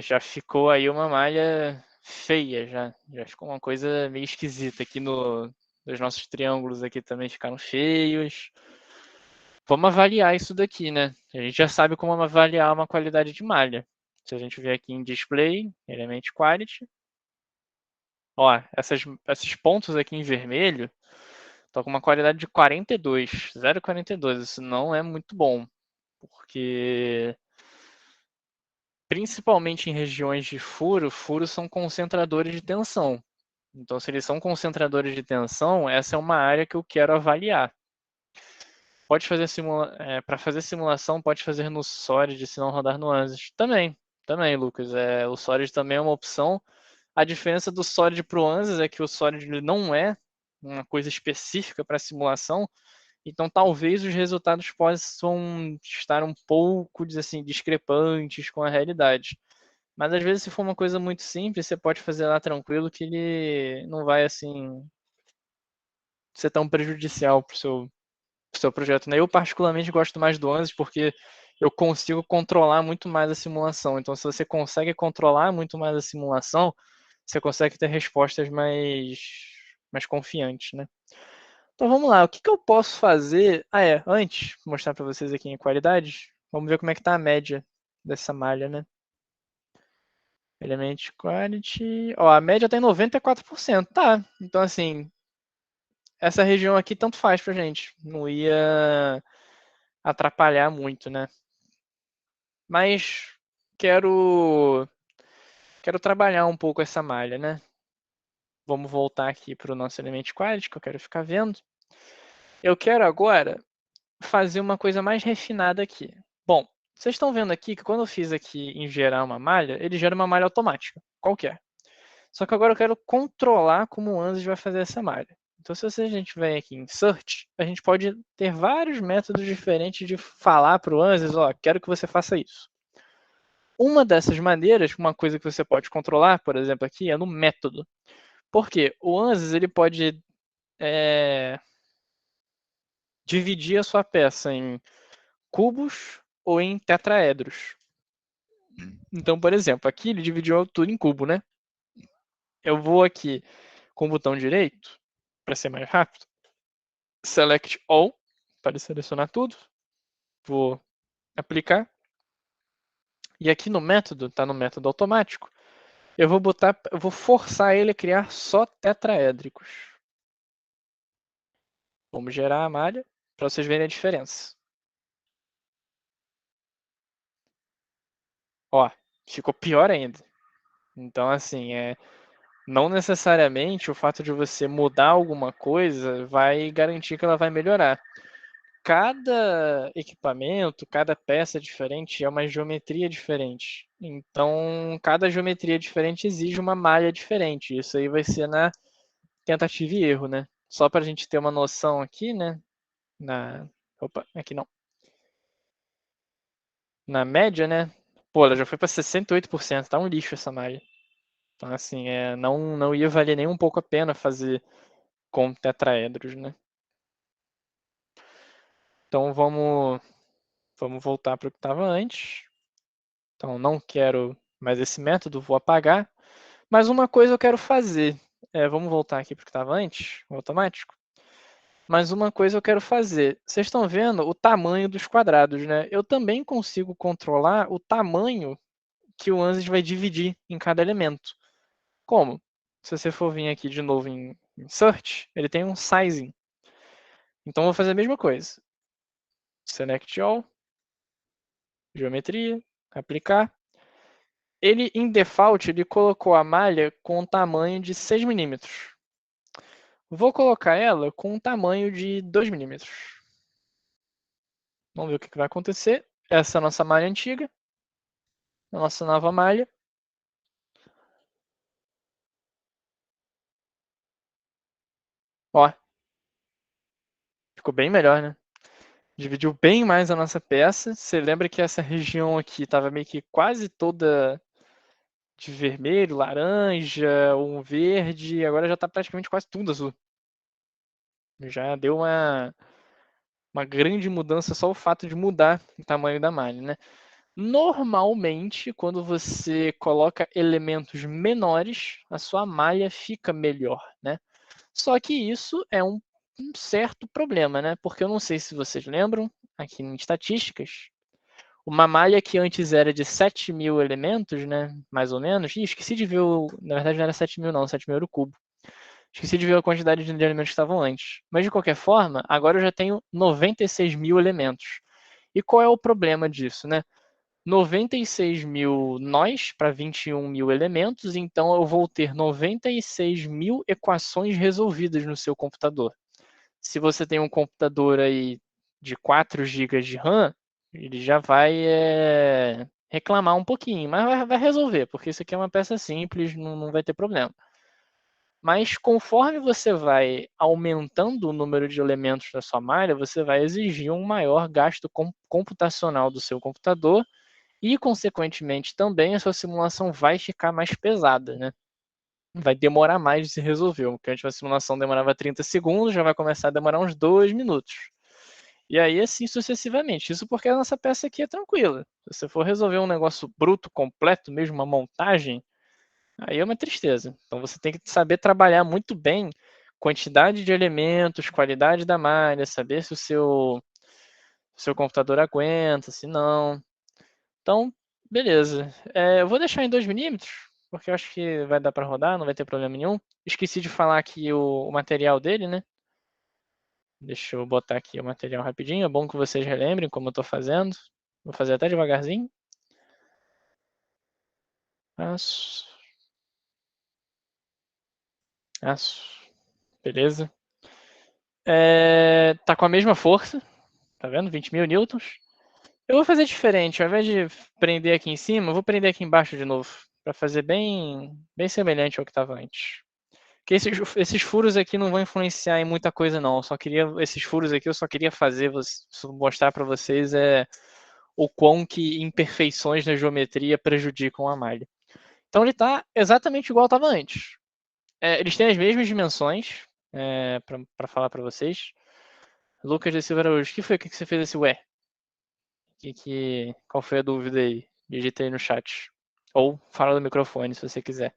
Já ficou aí uma malha feia, já ficou uma coisa meio esquisita aqui nos nossos triângulos aqui também ficaram feios. Vamos avaliar isso daqui, né? A gente já sabe como avaliar uma qualidade de malha. Se a gente vier aqui em Display, Element Quality, ó, esses pontos aqui em vermelho estão com uma qualidade de 42, 0,42. Isso não é muito bom, porque principalmente em regiões de furo, furos são concentradores de tensão. Então, se eles são concentradores de tensão, essa é uma área que eu quero avaliar. Pode fazer para fazer simulação, pode fazer no Solid, se não rodar no ANSYS. Também, Lucas. O Solid também é uma opção. A diferença do Solid para o ANSYS é que o Solid ele não é uma coisa específica para simulação, então talvez os resultados possam estar um pouco assim, discrepantes com a realidade. Mas às vezes, se for uma coisa muito simples, você pode fazer lá tranquilo que ele não vai assim ser tão prejudicial para o seu projeto, né? Eu particularmente gosto mais do ANSYS porque eu consigo controlar muito mais a simulação. Então, se você consegue controlar muito mais a simulação, você consegue ter respostas mais confiantes, né? Então vamos lá, o que eu posso fazer? Antes, vou mostrar para vocês aqui em qualidade, vamos ver como é que está a média dessa malha, né? Element Quality, ó, a média está em 94%, tá? Então assim, essa região aqui tanto faz pra gente, não ia atrapalhar muito, né? Mas quero trabalhar um pouco essa malha, né? Vamos voltar aqui para o nosso Element Quality, que eu quero ficar vendo. Eu quero agora fazer uma coisa mais refinada aqui. Bom, vocês estão vendo aqui que quando eu fiz aqui em gerar uma malha, ele gera uma malha automática, qualquer. Só que agora eu quero controlar como o ANSYS vai fazer essa malha. Então, se a gente vem aqui em Search, a gente pode ter vários métodos diferentes de falar para o ANSYS, ó, quero que você faça isso. Uma dessas maneiras, uma coisa que você pode controlar, por exemplo, aqui, é no método. Por quê? O ANSYS ele pode dividir a sua peça em cubos ou em tetraedros. Então, por exemplo, aqui ele dividiu tudo em cubo, né? Eu vou aqui com o botão direito, para ser mais rápido, Select All, para selecionar tudo. Vou aplicar. E aqui no método, está no método automático, eu vou forçar ele a criar só tetraédricos. Vamos gerar a malha para vocês verem a diferença. Ó, ficou pior ainda. Então, assim, não necessariamente o fato de você mudar alguma coisa vai garantir que ela vai melhorar. cada equipamento, cada peça diferente é uma geometria diferente. Então, cada geometria diferente exige uma malha diferente. Isso aí vai ser na tentativa e erro, né? Só para a gente ter uma noção aqui, né? Opa, aqui não. Na média, né? Pô, ela já foi para 68%. Tá um lixo essa malha. Então, assim, não ia valer nem um pouco a pena fazer com tetraedros, né? Então, vamos voltar para o que estava antes. Então, não quero mais esse método, vou apagar. Mas uma coisa eu quero fazer. Vamos voltar aqui para o que estava antes, o automático. Mas uma coisa eu quero fazer. Vocês estão vendo o tamanho dos quadrados, né? Eu também consigo controlar o tamanho que o ANSYS vai dividir em cada elemento. Como? Se você for vir aqui de novo em Search, ele tem um Sizing. Então, eu vou fazer a mesma coisa. Select All, Geometria, Aplicar. Ele, em default, ele colocou a malha com um tamanho de 6 milímetros. Vou colocar ela com um tamanho de 2 milímetros. Vamos ver o que vai acontecer. Essa é a nossa malha antiga. A nossa nova malha. Ó, ficou bem melhor, né? Dividiu bem mais a nossa peça. Você lembra que essa região aqui estava meio que quase toda de vermelho, laranja, um verde. Agora já está praticamente quase tudo azul. Já deu uma grande mudança só o fato de mudar o tamanho da malha, né? Normalmente, quando você coloca elementos menores, a sua malha fica melhor, né? Só que isso é um certo problema, né? Porque eu não sei se vocês lembram, aqui em estatísticas, uma malha que antes era de 7.000 elementos, né? Mais ou menos. Ih, esqueci de ver na verdade não era 7.000 não, 7.000 era o cubo. Esqueci de ver a quantidade de elementos que estavam antes. Mas de qualquer forma, agora eu já tenho 96.000 elementos. E qual é o problema disso, né? 96.000 nós para 21.000 elementos, então eu vou ter 96.000 equações resolvidas no seu computador. Se você tem um computador aí de 4 GB de RAM, ele já vai reclamar um pouquinho, mas vai resolver, porque isso aqui é uma peça simples, não vai ter problema. Mas conforme você vai aumentando o número de elementos da sua malha, você vai exigir um maior gasto computacional do seu computador e, consequentemente, também a sua simulação vai ficar mais pesada, né? Vai demorar mais de se resolver. Porque antes a simulação demorava 30 segundos, já vai começar a demorar uns 2 minutos. E aí, assim sucessivamente. Isso porque a nossa peça aqui é tranquila. Se você for resolver um negócio bruto, completo, mesmo uma montagem, aí é uma tristeza. Então você tem que saber trabalhar muito bem quantidade de elementos, qualidade da malha, saber se o seu computador aguenta, se não. Então, beleza. Eu vou deixar em 2 milímetros, porque eu acho que vai dar para rodar, não vai ter problema nenhum. Esqueci de falar aqui o material dele, né? Deixa eu botar aqui o material rapidinho. É bom que vocês relembrem como eu estou fazendo. Vou fazer até devagarzinho. Aço. Aço. Beleza. Tá com a mesma força. Tá vendo? 20.000 newtons. Eu vou fazer diferente. Ao invés de prender aqui em cima, eu vou prender aqui embaixo de novo. Para fazer bem semelhante ao que estava antes. Porque esses furos aqui não vão influenciar em muita coisa, não. Esses furos aqui eu só queria fazer, mostrar para vocês o quão que imperfeições na geometria prejudicam a malha. Então ele está exatamente igual estava antes. Eles têm as mesmas dimensões, para falar para vocês. Lucas de Silva Araújo, o que foi que você fez esse ué? Qual foi a dúvida aí? Digita aí no chat. Ou fala do microfone, se você quiser.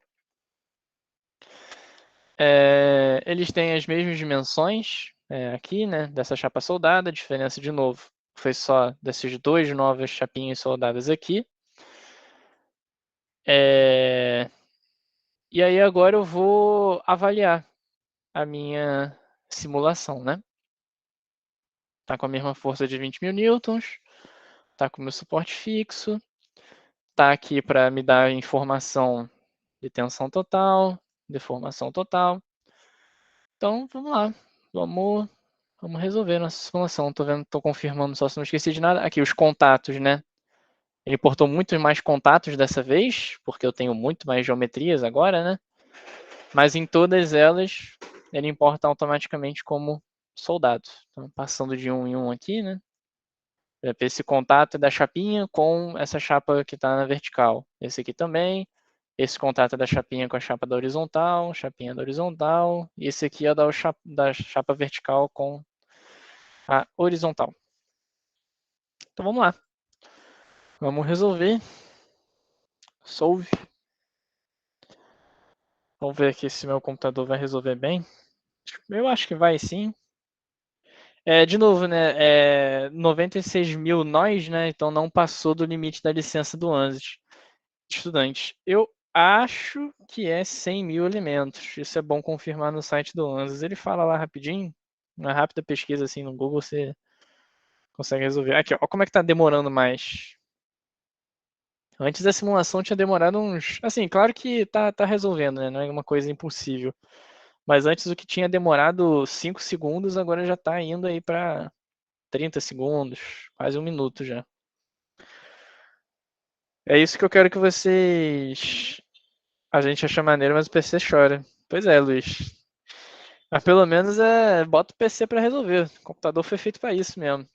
Eles têm as mesmas dimensões aqui, né? Dessa chapa soldada. A diferença, de novo, foi só dessas duas novas chapinhas soldadas aqui. E aí agora eu vou avaliar a minha simulação, né? Tá com a mesma força de 20.000 newtons. Tá com o meu suporte fixo. Tá aqui para me dar informação de tensão total, deformação total. Então, vamos lá. Vamos Vamos resolver nossa simulação. Tô confirmando só se não esqueci de nada. Aqui, os contatos, né? Ele importou muito mais contatos dessa vez, porque eu tenho muito mais geometrias agora, né? Mas em todas elas, ele importa automaticamente como soldado. Então, passando de um em um aqui, né? Esse contato é da chapinha com essa chapa que está na vertical. Esse aqui também. Esse contato é da chapinha com a chapa da horizontal, chapinha da horizontal. E esse aqui é da chapa vertical com a horizontal. Então vamos lá. Vamos resolver. Solve. Vamos ver aqui se meu computador vai resolver bem. Eu acho que vai sim. De novo, né? 96 mil nós, né? Então não passou do limite da licença do ANSYS. Estudante. Eu acho que é 100 mil elementos. Isso é bom confirmar no site do ANSYS. Ele fala lá rapidinho. Uma rápida pesquisa assim no Google você consegue resolver. Aqui, ó, como é que tá demorando mais. Antes da simulação tinha demorado uns. Assim, claro que tá resolvendo, né? Não é uma coisa impossível. Mas antes o que tinha demorado 5 segundos, agora já tá indo aí para 30 segundos, quase um minuto já. É isso que eu quero que vocês. A gente acha maneiro, mas o PC chora. Pois é, Luiz. Mas pelo menos bota o PC para resolver. O computador foi feito para isso mesmo.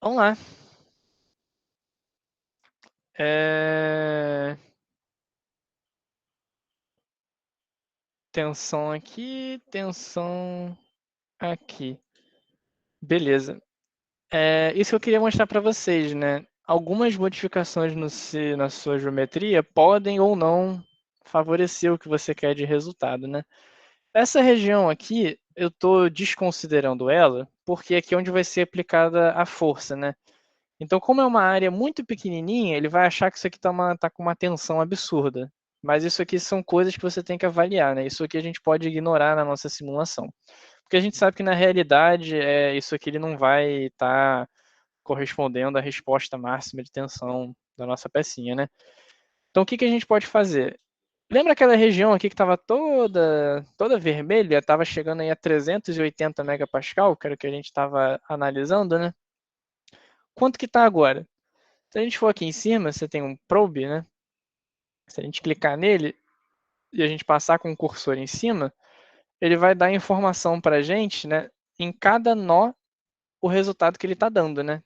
Vamos lá. É... Tensão aqui, tensão aqui. Beleza. Isso que eu queria mostrar para vocês, né? Algumas modificações na sua geometria podem ou não favorecer o que você quer de resultado, né? Essa região aqui, eu estou desconsiderando ela, porque aqui é onde vai ser aplicada a força, né? Então, como é uma área muito pequenininha, ele vai achar que isso aqui tá com uma tensão absurda. Mas isso aqui são coisas que você tem que avaliar, né? Isso aqui a gente pode ignorar na nossa simulação. Porque a gente sabe que na realidade isso aqui ele não vai estar correspondendo à resposta máxima de tensão da nossa pecinha, né? Então, o que a gente pode fazer? Lembra aquela região aqui que estava toda vermelha, estava chegando aí a 380 megapascal, que era o que a gente estava analisando, né? Quanto que está agora? Se a gente for aqui em cima, você tem um probe, né? Se a gente clicar nele e a gente passar com o cursor em cima, ele vai dar informação para a gente, né? Em cada nó, o resultado que ele está dando, né?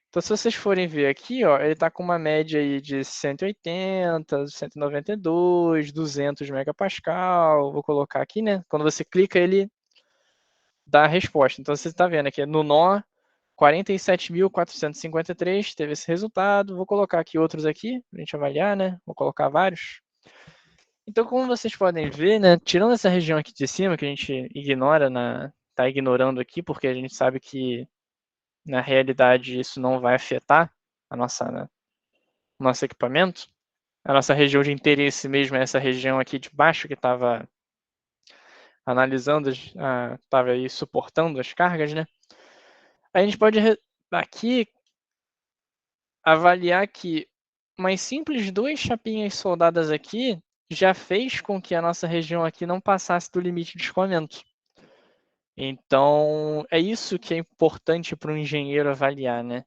Então, se vocês forem ver aqui, ó, ele está com uma média aí de 180, 192, 200 megapascal. Vou colocar aqui, né? Quando você clica, ele dá a resposta. Então, você está vendo aqui, no nó 47.453 teve esse resultado. Vou colocar aqui outros aqui, para a gente avaliar, né? Vou colocar vários. Então, como vocês podem ver, né? Tirando essa região aqui de cima, que a gente ignora, tá ignorando aqui, porque a gente sabe que na realidade isso não vai afetar a nosso equipamento. A nossa região de interesse mesmo é essa região aqui de baixo que estava analisando, estava aí suportando as cargas, né? A gente pode aqui avaliar que umas simples duas chapinhas soldadas aqui já fez com que a nossa região aqui não passasse do limite de escoamento. Então, é isso que é importante para um engenheiro avaliar, né?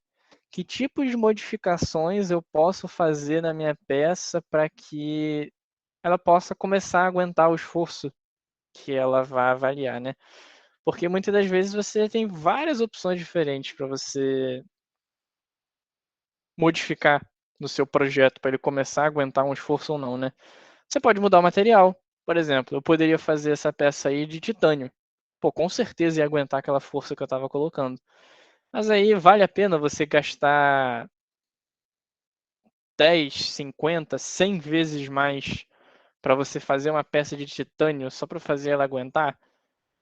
Que tipo de modificações eu posso fazer na minha peça para que ela possa começar a aguentar o esforço que ela vai avaliar, né? Porque muitas das vezes você tem várias opções diferentes para você modificar no seu projeto para ele começar a aguentar um esforço ou não, né? Você pode mudar o material. Por exemplo, eu poderia fazer essa peça aí de titânio. Pô, com certeza ia aguentar aquela força que eu estava colocando. Mas aí vale a pena você gastar 10, 50, 100 vezes mais para você fazer uma peça de titânio só para fazer ela aguentar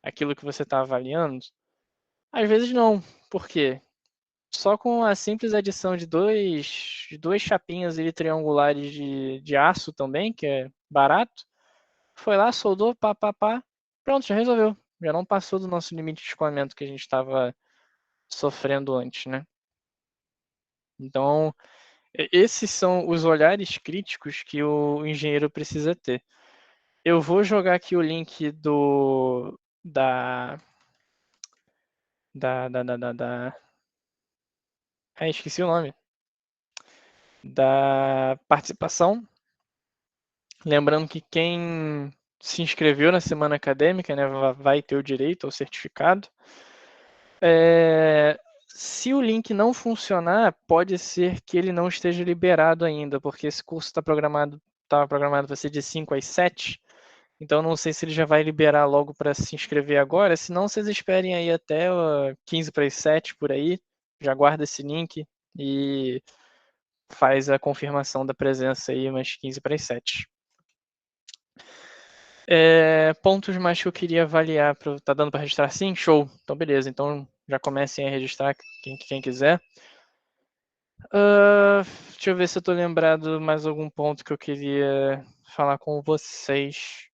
aquilo que você está avaliando? Às vezes não. Por quê? Só com a simples adição de duas chapinhas ali triangulares de aço também, que é barato, foi lá, soldou, pá, pá, pá, pronto, já resolveu. Já não passou do nosso limite de escoamento que a gente estava sofrendo antes, né? Então, esses são os olhares críticos que o engenheiro precisa ter. Eu vou jogar aqui o link da esqueci o nome. Da participação. Lembrando que quem se inscreveu na semana acadêmica, né, vai ter o direito ao certificado. Se o link não funcionar, pode ser que ele não esteja liberado ainda, porque esse curso estava programado para ser de 5 às 7. Então não sei se ele já vai liberar logo para se inscrever agora. Se não, vocês esperem aí até 15 para as 7 por aí. Já guarda esse link e faz a confirmação da presença aí umas 15 para as 7. Pontos mais que eu queria avaliar. Tá dando para registrar sim? Show. Então beleza. Então já comecem a registrar quem quiser. Deixa eu ver se eu tô lembrado mais algum ponto que eu queria falar com vocês.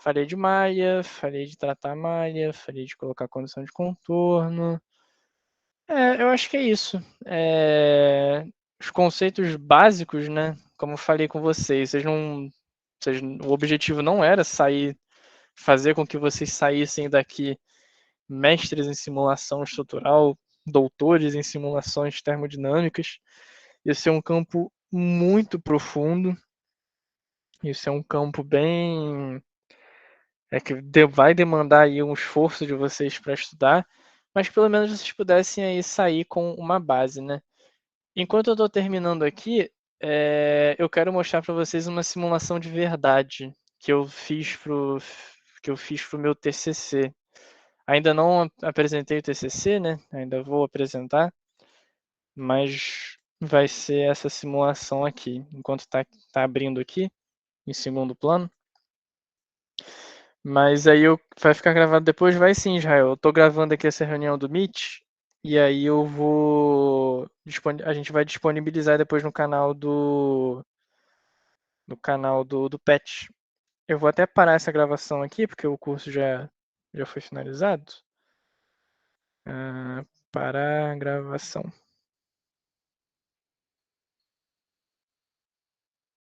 Falei de malha, falei de tratar a malha, falei de colocar condição de contorno. Eu acho que é isso. Os conceitos básicos, né? Como eu falei com vocês, o objetivo não era fazer com que vocês saíssem daqui mestres em simulação estrutural, doutores em simulações termodinâmicas. Isso é um campo muito profundo. Isso é um campo bem que vai demandar aí um esforço de vocês para estudar, mas pelo menos vocês pudessem aí sair com uma base, né? Enquanto eu estou terminando aqui, eu quero mostrar para vocês uma simulação de verdade que eu fiz pro meu TCC. Ainda não apresentei o TCC, né? Ainda vou apresentar, mas vai ser essa simulação aqui, enquanto tá abrindo aqui, em segundo plano. Mas aí vai ficar gravado depois? Vai sim, Israel. Eu tô gravando aqui essa reunião do Meet e aí eu vou. A gente vai disponibilizar depois no canal do PET. Eu vou até parar essa gravação aqui, porque o curso já foi finalizado. Parar a gravação.